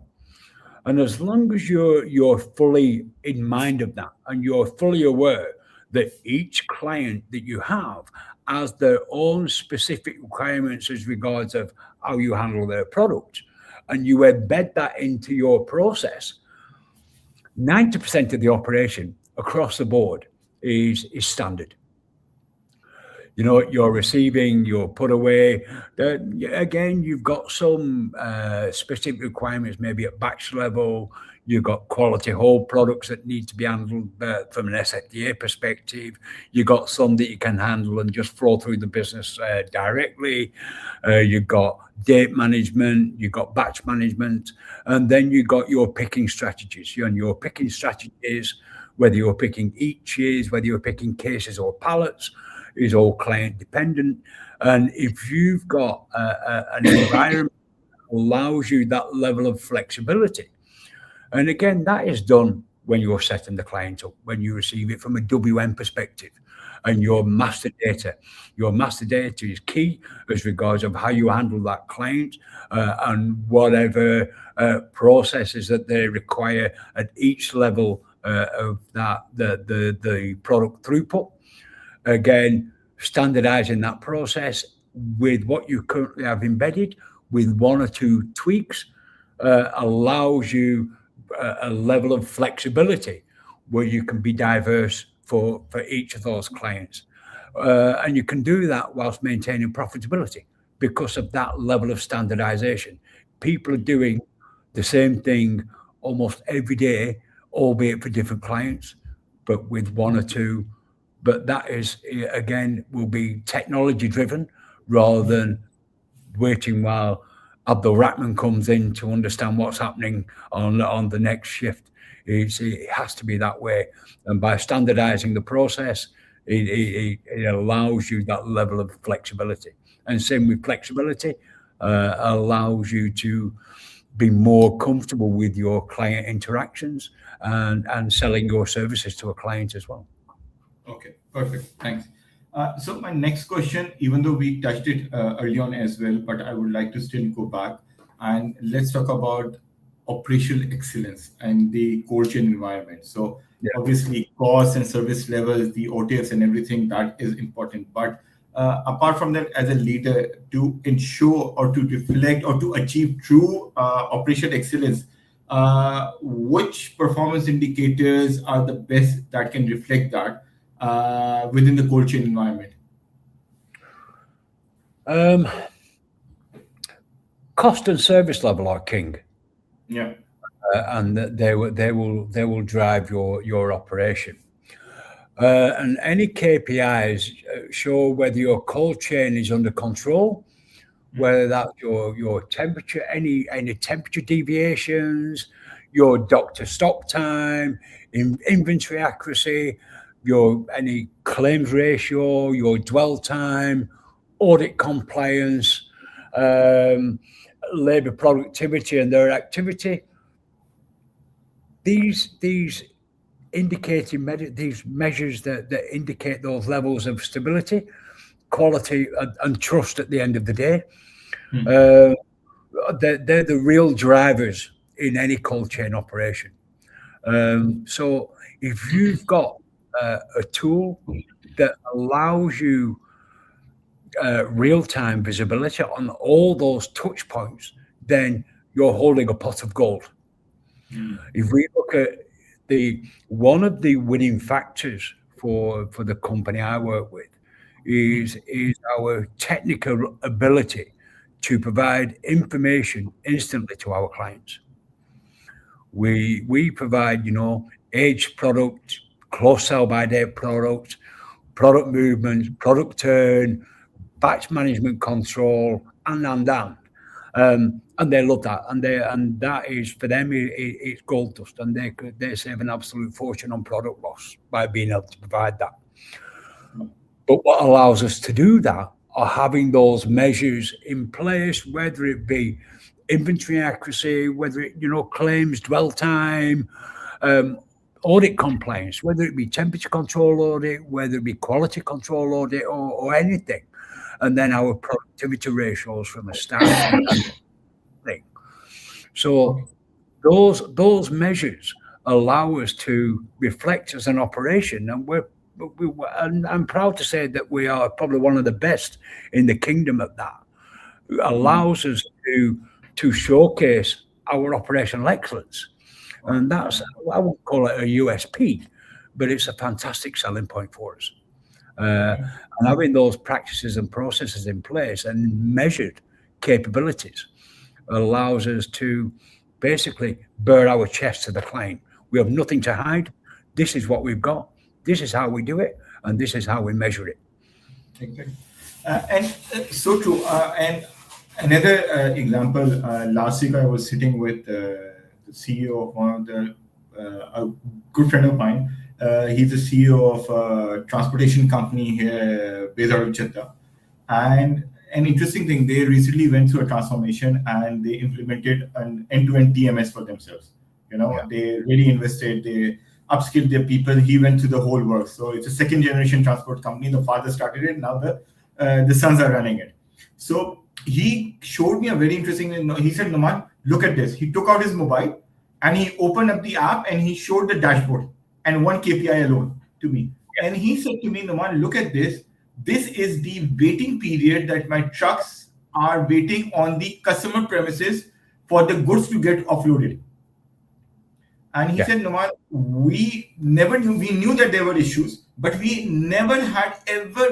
B: And as long as you're fully in mind of that, and you're fully aware that each client that you have has their own specific requirements as regards of how you handle their product, and you embed that into your process, 90% of the operation across the board is standard. You're receiving, you're put away. Again, you've got some specific requirements, maybe at batch level. You've got quality whole products that need to be handled from an SFDA perspective. You've got some that you can handle and just flow through the business directly. You've got date management, you've got batch management, and then you've got your picking strategies. And your picking strategies, whether you're picking eaches, whether you're picking cases or pallets, is all client dependent. And if you've got an environment that allows you that level of flexibility, and again, that is done when you're setting the client up, when you receive it from a WM perspective, and your master data. Your master data is key as regards of how you handle that client and whatever processes that they require at each level of that the product throughput. Again, standardizing that process with what you currently have embedded, with one or two tweaks, allows you a level of flexibility where you can be diverse for each of those clients. And you can do that whilst maintaining profitability because of that level of standardization. People are doing the same thing almost every day, albeit for different clients, but with one or two. But that is, again, will be technology driven rather than waiting while Abdul Rahman comes in to understand what's happening on the next shift. It has to be that way. And by standardizing the process, it allows you that level of flexibility. And same with flexibility, allows you to be more comfortable with your client interactions and selling your services to a client as well.
A: Okay, perfect. Thanks. So my next question, even though we touched it early on as well, but I would like to still go back and let's talk about operational excellence and the cold chain environment. So obviously cost and service levels, the OTIFs and everything, that is important. But apart from that, as a leader, to ensure or to reflect or to achieve true operational excellence, which performance indicators are the best that can reflect that within the cold chain environment?
B: Cost and service level are king.
A: Yeah.
B: And they will drive your operation. And any KPIs show whether your cold chain is under control, whether that's your temperature, any temperature deviations, your dock to stock time, inventory accuracy, your any claims ratio, your dwell time, audit compliance, labor productivity and their activity. These indicating these measures that indicate those levels of stability, quality, and trust at the end of the day. They're the real drivers in any cold chain operation. So if you've got a tool that allows you real-time visibility on all those touch points, then you're holding a pot of gold. If we look at one of the winning factors for the company I work with is our technical ability to provide information instantly to our clients. We provide, aged product, close sell by date product, product movements, product turn, batch management control, and they love that, and that is for them it's gold dust, and they save an absolute fortune on product loss by being able to provide that. But what allows us to do that are having those measures in place, whether it be inventory accuracy, whether it claims dwell time, audit compliance, whether it be temperature control audit, whether it be quality control audit, or anything, and then our productivity ratios from a staff thing. So those measures allow us to reflect as an operation, and I'm proud to say that we are probably one of the best in the kingdom at that. It allows us to showcase our operational excellence, and that's, I won't call it a USP, but it's a fantastic selling point for us. And having those practices and processes in place and measured capabilities allows us to basically bare our chest to the client. We have nothing to hide. This is what we've got. This is how we do it, and this is how we measure it.
A: Exactly. And so true. And another example, last week I was sitting with the CEO of one of a good friend of mine. He's the CEO of a transportation company here based out of Jeddah. And an interesting thing, they recently went through a transformation and they implemented an end-to-end TMS for themselves. They really invested, they upskilled their people. He went through the whole work. So it's a second generation transport company. The father started it. Now the sons are running it. So he showed me a very interesting thing. He said, Noman, look at this. He took out his mobile and he opened up the app and he showed the dashboard and one KPI alone to me. And he said to me, Noman, look at this. This is the waiting period that my trucks are waiting on the customer premises for the goods to get offloaded. And he said, Noman, we knew that there were issues, but we never had ever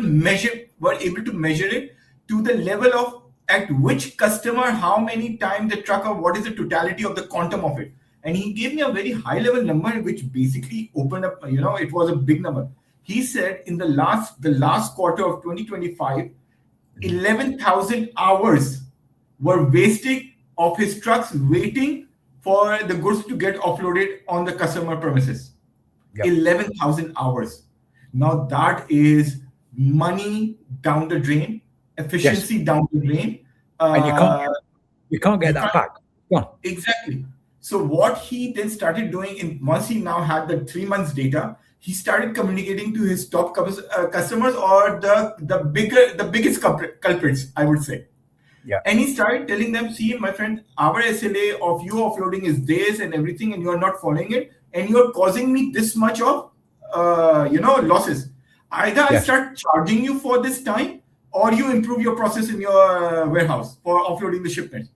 A: were able to measure it to the level of at which customer, how many times the truck, or what is the totality of the quantum of it. And he gave me a very high level number, which basically opened up, it was a big number. He said in the last quarter of 2025, 11,000 hours were wasted of his trucks waiting for the goods to get offloaded on the customer premises. 11,000 hours. Now that is money down the drain, efficiency down the drain.
B: And you can't get that back.
A: Exactly. So what he then started doing, once he now had the 3 months data, he started communicating to his top customers, or the biggest culprits, I would say. Yeah. And he started telling them, see, my friend, our SLA of you offloading is this and everything, and you are not following it, and you are causing me this much of losses. Either I start charging you for this time, or you improve your process in your warehouse for offloading the shipment.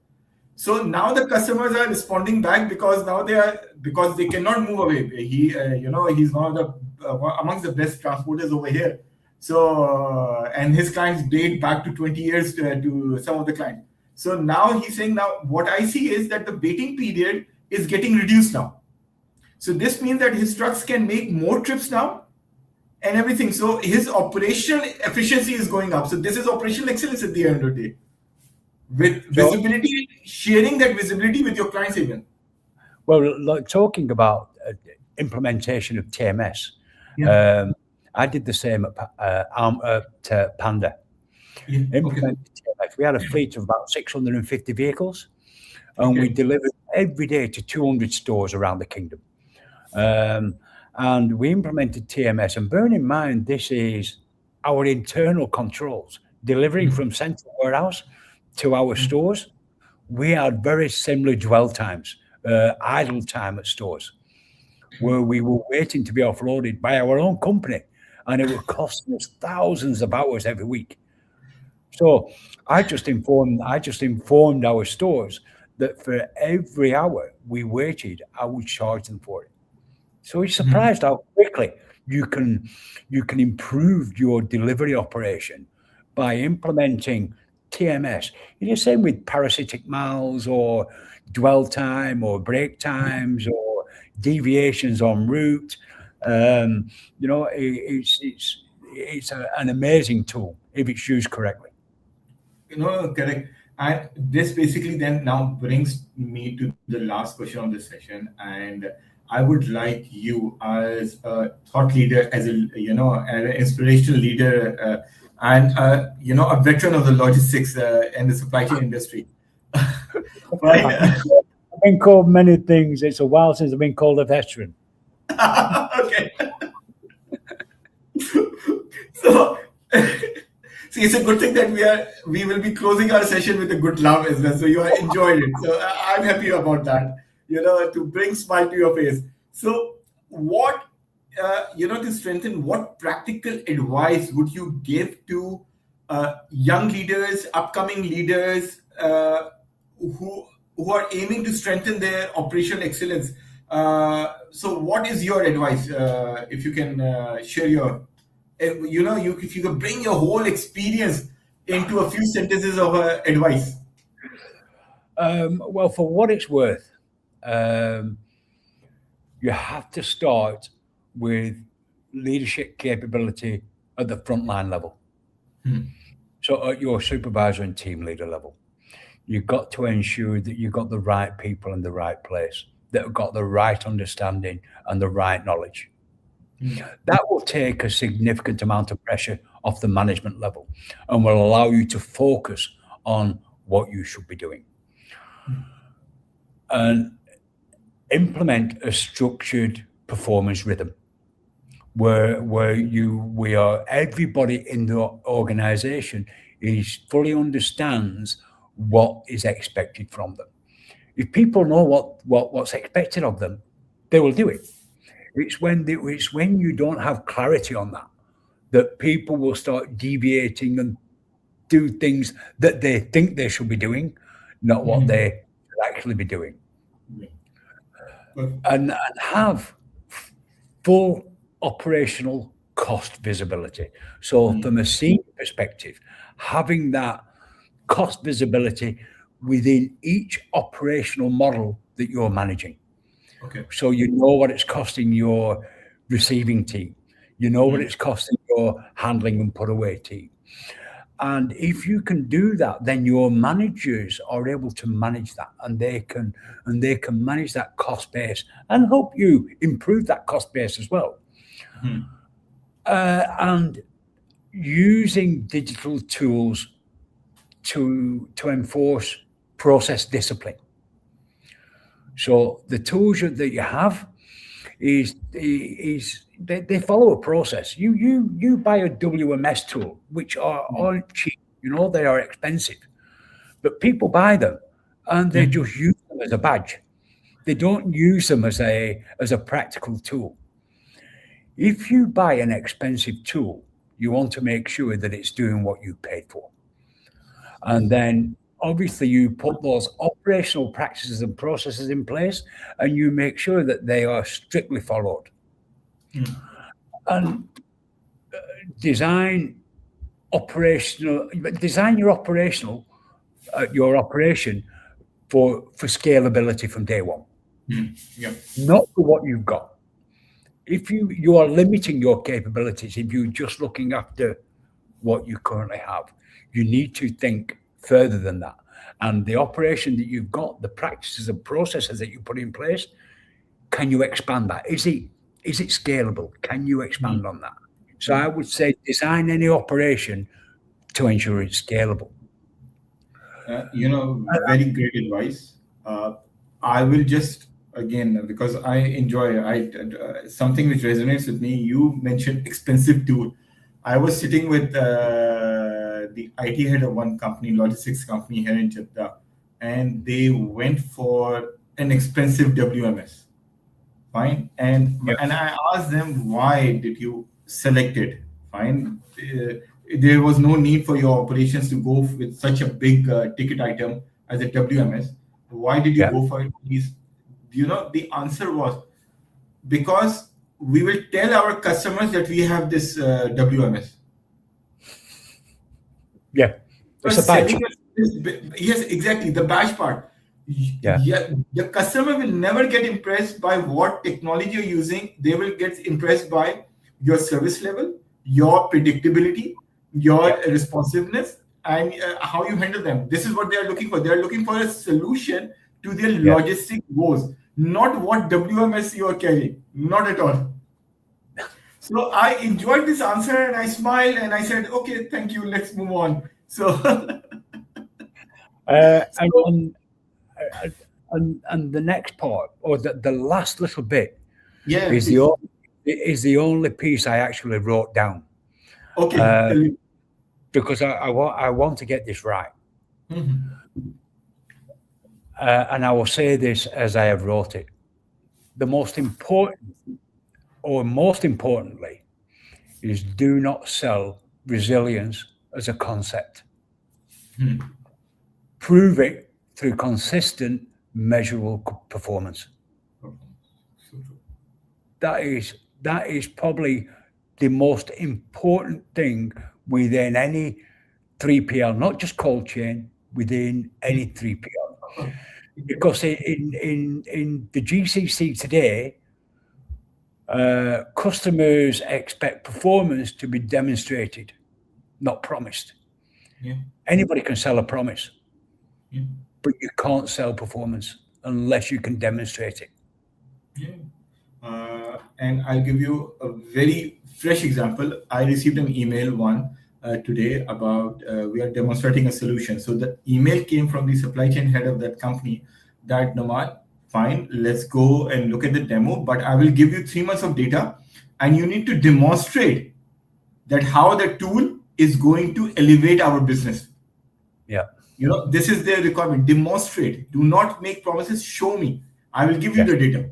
A: So now the customers are responding back because they cannot move away. He's one of amongst the best transporters over here. So and his clients date back to 20 years to some of the clients. So now he's saying, now what I see is that the waiting period is getting reduced now. So this means that his trucks can make more trips now and everything. So his operational efficiency is going up. So this is operational excellence at the end of the day. With visibility, sharing that visibility with your clients even.
B: Well, like talking about implementation of TMS, I did the same at Panda. Implemented TMS. We had a fleet of about 650 vehicles, and we delivered every day to 200 stores around the kingdom. And we implemented TMS, and bearing in mind, this is our internal controls, delivering from central warehouse to our stores. We had very similar dwell times, idle time at stores, where we were waiting to be offloaded by our own company, and it was costing us thousands of hours every week. So I just informed our stores that for every hour we waited, I would charge them for it. So he's surprised how quickly you can improve your delivery operation by implementing TMS. It's the same with parasitic miles or dwell time or break times or deviations on route. It's an amazing tool if it's used correctly.
A: Correct. And this basically then now brings me to the last question of this session. And I would like you as a thought leader, as an inspirational leader, and a veteran of the logistics and the supply chain industry. Right?
B: I've been called many things. It's a while since I've been called a veteran.
A: Okay. So, see, it's a good thing that we will be closing our session with a good laugh as well. So you are enjoyed it. So I'm happy about that. To bring smile to your face. So what to strengthen, what practical advice would you give to young leaders, upcoming leaders who are aiming to strengthen their operational excellence? So what is your advice? If you can share your if you could bring your whole experience into a few sentences of advice.
B: Well, for what it's worth, you have to start with leadership capability at the frontline level. So at your supervisor and team leader level, you've got to ensure that you've got the right people in the right place, that have got the right understanding and the right knowledge. That will take a significant amount of pressure off the management level and will allow you to focus on what you should be doing. And implement a structured performance rhythm where everybody in the organization fully understands what is expected from them. If people know what's expected of them, they will do it. It's when you don't have clarity on that people will start deviating and do things that they think they should be doing, not what they should actually be doing. And have full operational cost visibility. So from a senior perspective, having that cost visibility within each operational model that you're managing.
A: Okay.
B: So you know what it's costing your receiving team. You know what it's costing your handling and put away team. And if you can do that, then your managers are able to manage that, and they can manage that cost base and help you improve that cost base as well. And using digital tools to enforce process discipline. So the tools that you have is they follow a process. You buy a WMS tool, which aren't cheap. They are expensive, but people buy them and they just use them as a badge. They don't use them as a practical tool. If you buy an expensive tool, you want to make sure that it's doing what you paid for, and then obviously you put those operational practices and processes in place, and you make sure that they are strictly followed. And design your operation for scalability from day one. Not for what you've got. If you are limiting your capabilities, if you're just looking after what you currently have, you need to think further than that. And the operation that you've got, the practices and processes that you put in place, can you expand that? Is it scalable? Can you expand on that? So I would say design any operation to ensure it's scalable.
A: Very great advice. I will just, again, because I enjoy something which resonates with me. You mentioned expensive tool. I was sitting with the IT head of one company, logistics company here in Jeddah, and they went for an expensive WMS. Fine. And I asked them, why did you select it? Fine. There was no need for your operations to go with such a big ticket item as a WMS. Why did you
B: Yeah.
A: go for it? The answer was because we will tell our customers that we have this WMS.
B: Yeah. It's a badge.
A: Yes, exactly, the badge part.
B: Yeah.
A: Yeah, the customer will never get impressed by what technology you're using. They will get impressed by your service level, your predictability, your
B: Yeah.
A: responsiveness, and how you handle them. This is what they are looking for. They are looking for a solution to their
B: Yeah.
A: logistic woes, not what WMS you are carrying. Not at all. So I enjoyed this answer and I smiled and I said, okay, thank you, let's move on. So,
B: And,
A: so
B: and the next part, or the last little bit,
A: yeah,
B: is the
A: please.
B: is the only piece I actually wrote down,
A: Okay, tell me.
B: because I want to get this right,
A: Mhm.
B: and I will say this as I have wrote it. The most important, or most importantly, is do not sell resilience as a concept. Prove it through consistent, measurable performance.
A: So true.
B: That is probably the most important thing within any 3PL, not just cold chain, within any 3PL. Because in the GCC today, customers expect performance to be demonstrated, not promised.
A: Yeah,
B: Anybody can sell a promise,
A: yeah,
B: but you can't sell performance unless you can demonstrate it.
A: yeah. And I'll give you a very fresh example. I received an email today about we are demonstrating a solution. So the email came from the supply chain head of that company that Noman, fine, let's go and look at the demo, but I will give you 3 months of data and you need to demonstrate that how the tool is going to elevate our business.
B: Yeah.
A: This is their requirement. Demonstrate. Do not make promises. Show me. I will give you
B: Yeah.
A: the data.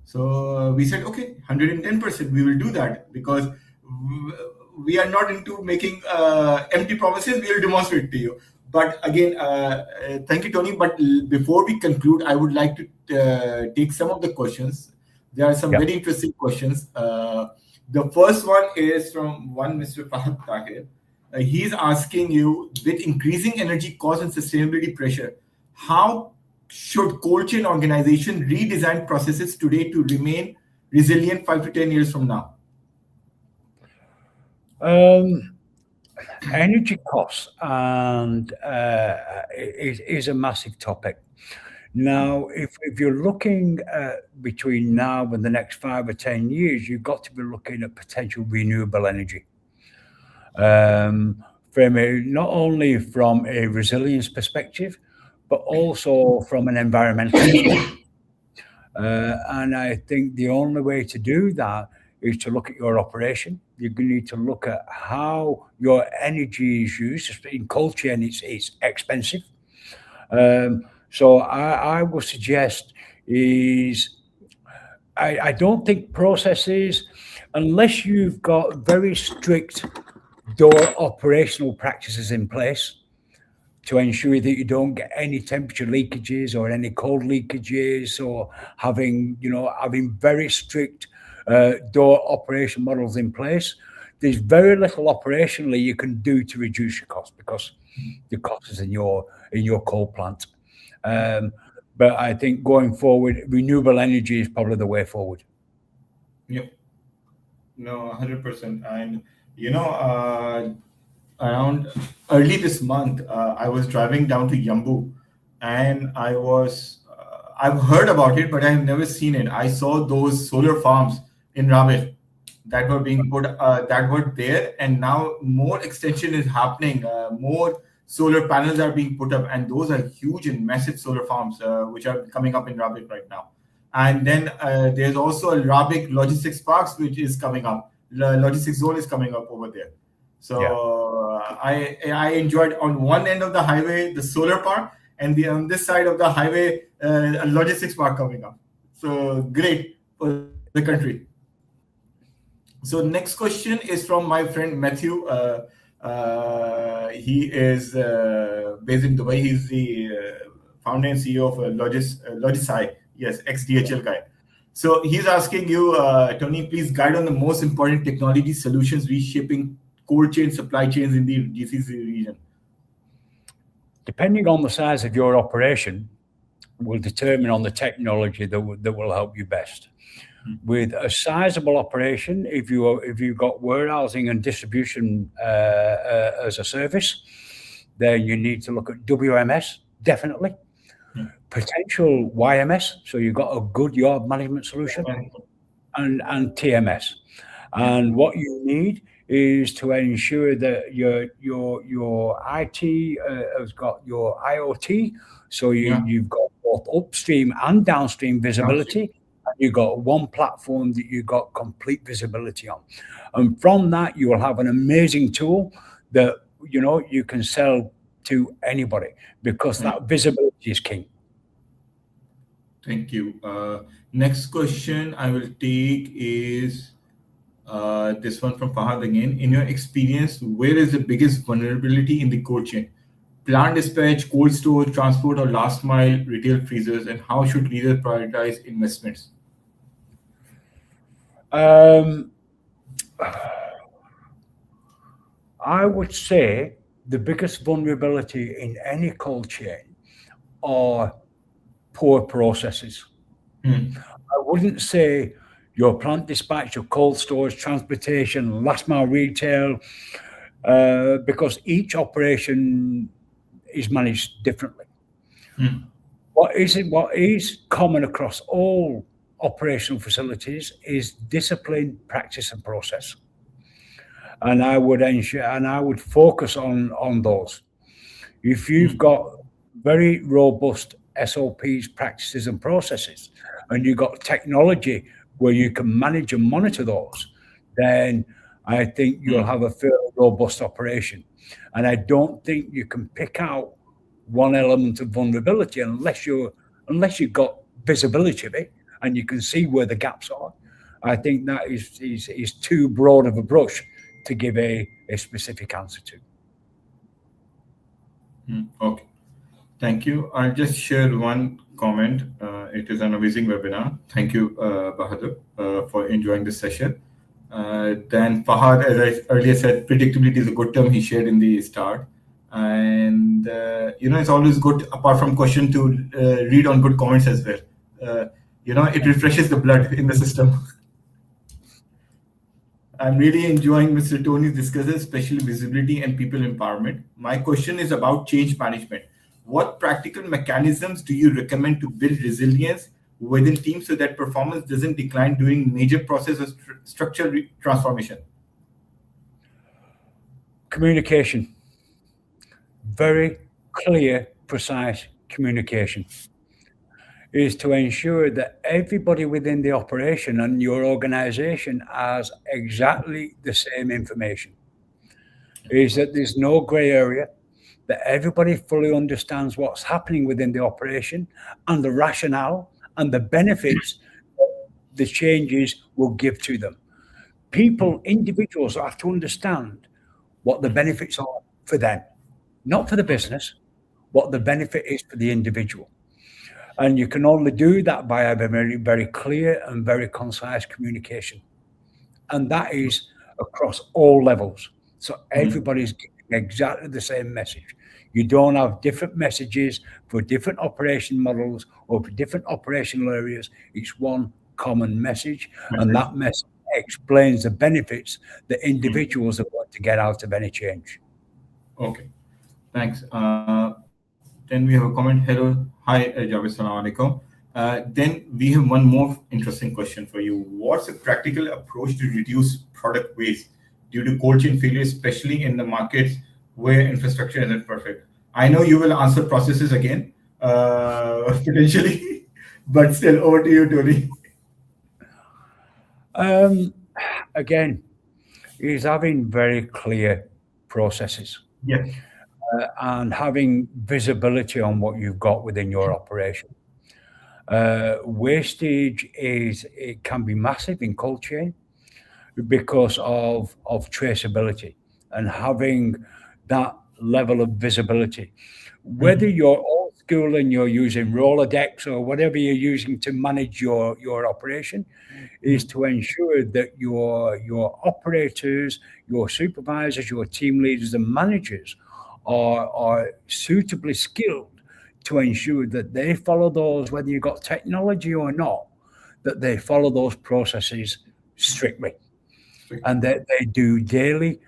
A: So we said, okay, 110%, we will do that because we are not into making empty promises. We will demonstrate to you. But again, thank you, Tony. But before we conclude, I would like to take some of the questions. There are some
B: Yeah.
A: very interesting questions. The first one is from one Mr. Fahad Tahir. He's asking you, with increasing energy costs and sustainability pressure, how should cold chain organization redesign processes today to remain resilient 5 to 10 years from now?
B: Energy costs and is a massive topic. Now, if you're looking between now and the next 5 or 10 years, you've got to be looking at potential renewable energy. Not only from a resilience perspective, but also from an environmental perspective. And I think the only way to do that is to look at your operation. You need to look at how your energy is used. In cold chain, it's expensive. So I would suggest is I don't think processes, unless you've got very strict door operational practices in place to ensure that you don't get any temperature leakages or any cold leakages, or having very strict door operation models in place. There's very little operationally you can do to reduce your cost because the cost is in your coal plant. But I think going forward, renewable energy is probably the way forward.
A: Yep. No, 100%. And around early this month, I was driving down to Yambu, and I've heard about it, but I've never seen it. I saw those solar farms in Ramesh that were being put, that were there, and now more extension is happening. More solar panels are being put up, and those are huge and massive solar farms, which are coming up in Ramesh right now. And then there's also a Rabik Logistics Parks, which is coming up. The logistics zone is coming up over there. So I enjoyed on one end of the highway the solar park, and on this side of the highway a logistics park coming up. So great for the country. So next question is from my friend Matthew. He is based in Dubai. He's the founder and CEO of Logisci, yes, ex-DHL guy. So he's asking you, Tony, please guide on the most important technology solutions reshaping cold chain supply chains in the GCC region.
B: Depending on the size of your operation, will determine on the technology that will help you best. With a sizable operation, if you've got warehousing and distribution as a service, then you need to look at WMS, definitely. Potential YMS, so you've got a good yard management solution, and TMS. And what you need is to ensure that your IT has got your IoT, so you've got both upstream and downstream visibility. And you've got one platform that you've got complete visibility on. And from that, you will have an amazing tool that you can sell to anybody, because that visibility is king.
A: Thank you. Next question I will take is this one from Fahad again. In your experience, where is the biggest vulnerability in the cold chain? Plant dispatch, cold storage, transport, or last mile retail freezers, and how should leaders prioritize investments?
B: I would say the biggest vulnerability in any cold chain are poor processes. I wouldn't say your plant dispatch, your cold storage, transportation, last mile retail, because each operation is managed differently. What is common across all operational facilities is discipline, practice, and process. And I would focus on those. If you've got very robust SOPs, practices, and processes, and you've got technology where you can manage and monitor those, then I think you'll have a fairly robust operation. And I don't think you can pick out one element of vulnerability unless you've got visibility of it and you can see where the gaps are. I think that is too broad of a brush to give a specific answer to.
A: Okay. Thank you. I'll just share one comment. It is an amazing webinar. Thank you, Bahadur, for enjoying this session. Then Fahad, as I earlier said, predictability is a good term he shared in the start. And, it's always good, apart from question, to read on good comments as well. It refreshes the blood in the system. I'm really enjoying Mr. Tony's discussion, especially visibility and people empowerment. My question is about change management. What practical mechanisms do you recommend to build resilience within teams so that performance doesn't decline during major process of structural transformation?
B: Communication. Very clear, precise communication is to ensure that everybody within the operation and your organization has exactly the same information. Is that there's no gray area, that everybody fully understands what's happening within the operation and the rationale and the benefits the changes will give to them. Individuals have to understand what the benefits are for them, not for the business, what the benefit is for the individual. And you can only do that by having very, very clear and very concise communication. And that is across all levels. So everybody's getting exactly the same message. You don't have different messages for different operation models or for different operational areas. It's one common message. And that message explains the benefits that individuals are going to get out of any change.
A: Okay. Thanks. Then we have a comment. Hello. Hi, Javed. Assalamu alaikum. Then we have one more interesting question for you. What's a practical approach to reduce product waste due to cold chain failure, especially in the markets where infrastructure isn't perfect? I know you will answer processes again, potentially, but still over to you,
B: Tony. Again, is having very clear processes.
A: Yes.
B: And having visibility on what you've got within your operation. Wastage can be massive in cold chain because of traceability and having that level of visibility. Whether you're school and you're using Rolodex or whatever you're using to manage your operation, is to ensure that your operators, your supervisors, your team leaders and managers are suitably skilled to ensure that they follow those, whether you've got technology or not, that they follow those processes strictly, and that they do daily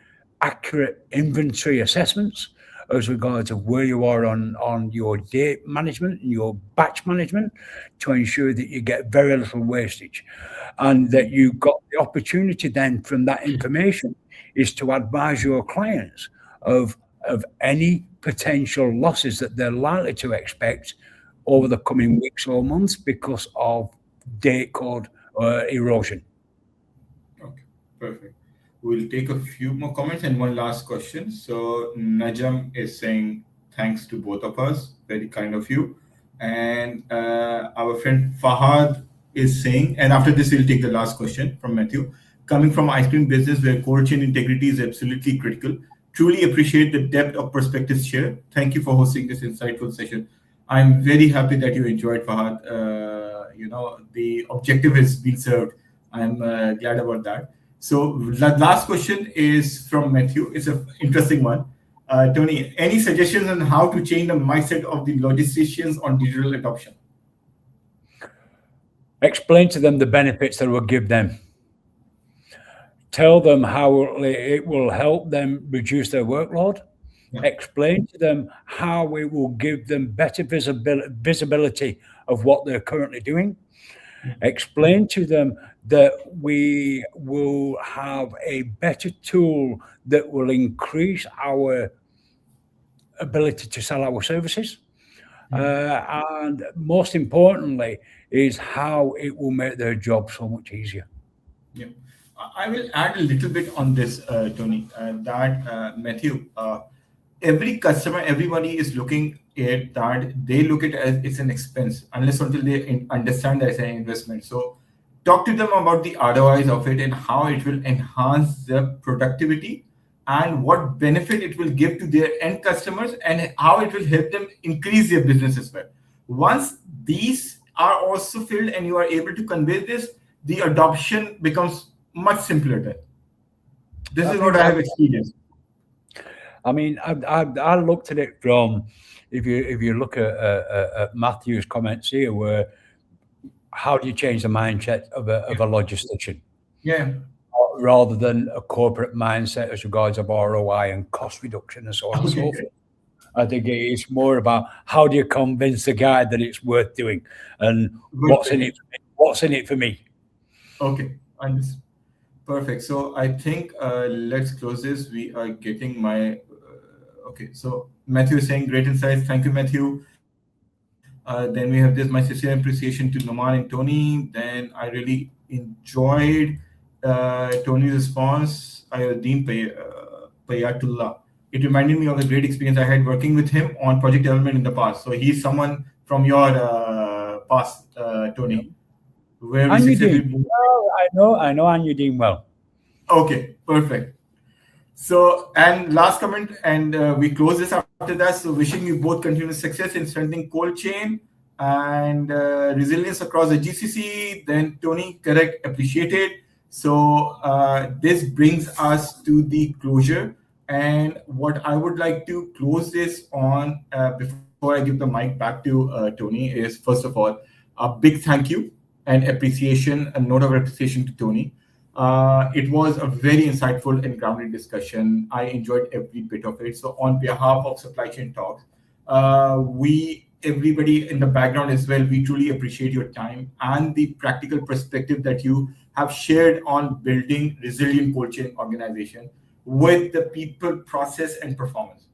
B: accurate inventory assessments as regards of where you are on your date management and your batch management, to ensure that you get very little wastage, and that you've got the opportunity then from that information is to advise your clients of any potential losses that they're likely to expect over the coming weeks or months because of date code erosion.
A: Okay, perfect. We'll take a few more comments and one last question. So Najam is saying, thanks to both of us, very kind of you. And our friend Fahad is saying, and after this, we'll take the last question from Matthew. Coming from ice cream business where cold chain integrity is absolutely critical, truly appreciate the depth of perspectives shared. Thank you for hosting this insightful session. I'm very happy that you enjoyed, Fahad. The objective has been served. I'm glad about that. So the last question is from Matthew. It's an interesting one. Tony, any suggestions on how to change the mindset of the logisticians on digital adoption?
B: Explain to them the benefits that it will give them. Tell them how it will help them reduce their workload. Yeah. Explain to them how it will give them better visibility of what they're currently doing. Explain to them that we will have a better tool that will increase our ability to sell our services. And most importantly is how it will make their job so much easier.
A: Yeah, I will add a little bit on this, Tony, Matthew, every customer, everybody is looking at that. They look at it as it's an expense unless until they understand that it's an investment. So talk to them about the ROIs of it and how it will enhance their productivity and what benefit it will give to their end customers and how it will help them increase their business as well. Once these are also filled and you are able to convey this, the adoption becomes much simpler then. This is what I have experienced.
B: I mean, I looked at it from, if you look at Matthew's comments here, where how do you change the mindset of a logistician?
A: Yeah.
B: Rather than a corporate mindset as regards of ROI and cost reduction and so on and so forth. I think it's more about how do you convince the guy that it's worth doing and what's in it for me.
A: Okay, understood. Perfect. So I think let's close this. We are getting my okay. So Matthew is saying great insights. Thank you, Matthew. Then we have this, my sincere appreciation to Noman and Tony. Then I really enjoyed Tony's response. Ayuddin Payatullah. It reminded me of a great experience I had working with him on project development in the past. So he's someone from your past, Tony.
B: Where we I know, and you're doing well.
A: Okay, perfect. So, and last comment, and we close this after that. So, wishing you both continuous success in strengthening cold chain and resilience across the GCC. Then, Tony, correct, appreciated. So, this brings us to the closure. And what I would like to close this on before I give the mic back to Tony is, first of all, a big thank you and appreciation, a note of appreciation to Tony. It was a very insightful and grounded discussion. I enjoyed every bit of it. So on behalf of Supply Chain Talks, everybody in the background as well, we truly appreciate your time and the practical perspective that you have shared on building resilient cold chain organization with the people, process, and performance.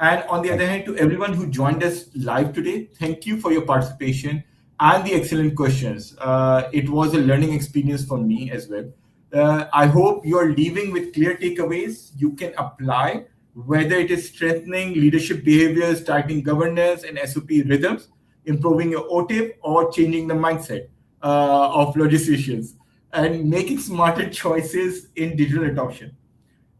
A: And on the other hand, to everyone who joined us live today, thank you for your participation and the excellent questions. It was a learning experience for me as well. I hope you're leaving with clear takeaways you can apply, whether it is strengthening leadership behaviors, tightening governance and SOP rhythms, improving your OTIF, or changing the mindset of logisticians and making smarter choices in digital adoption.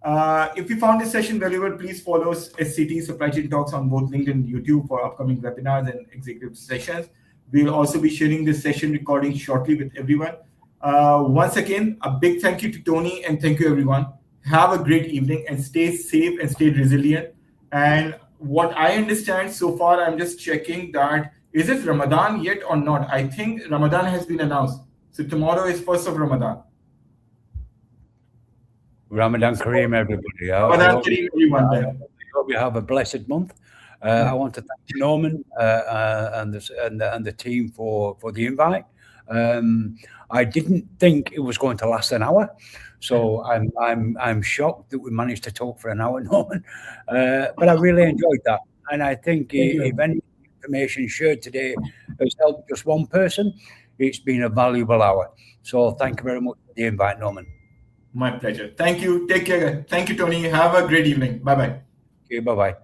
A: If you found this session valuable, please follow us SCT Supply Chain Talks on both LinkedIn and YouTube for upcoming webinars and executive sessions. We'll also be sharing this session recording shortly with everyone. Once again, a big thank you to Tony and thank you everyone. Have a great evening and stay safe and stay resilient. And what I understand so far, I'm just checking that, is it Ramadan yet or not? I think Ramadan has been announced. So tomorrow is 1st of Ramadan.
B: Ramadan Kareem, everybody.
A: Ramadan Kareem, everyone.
B: I hope you have a blessed month. I want to thank Noman and the team for the invite. I didn't think it was going to last an hour, so I'm shocked that we managed to talk for an hour, Norman. But I really enjoyed that, and I think if any information shared today has helped just one person, it's been a valuable hour. So thank you very much for the invite, Norman.
A: My pleasure. Thank you. Take care. Thank you, Tony. Have a great evening. Bye-bye.
B: Okay, bye-bye.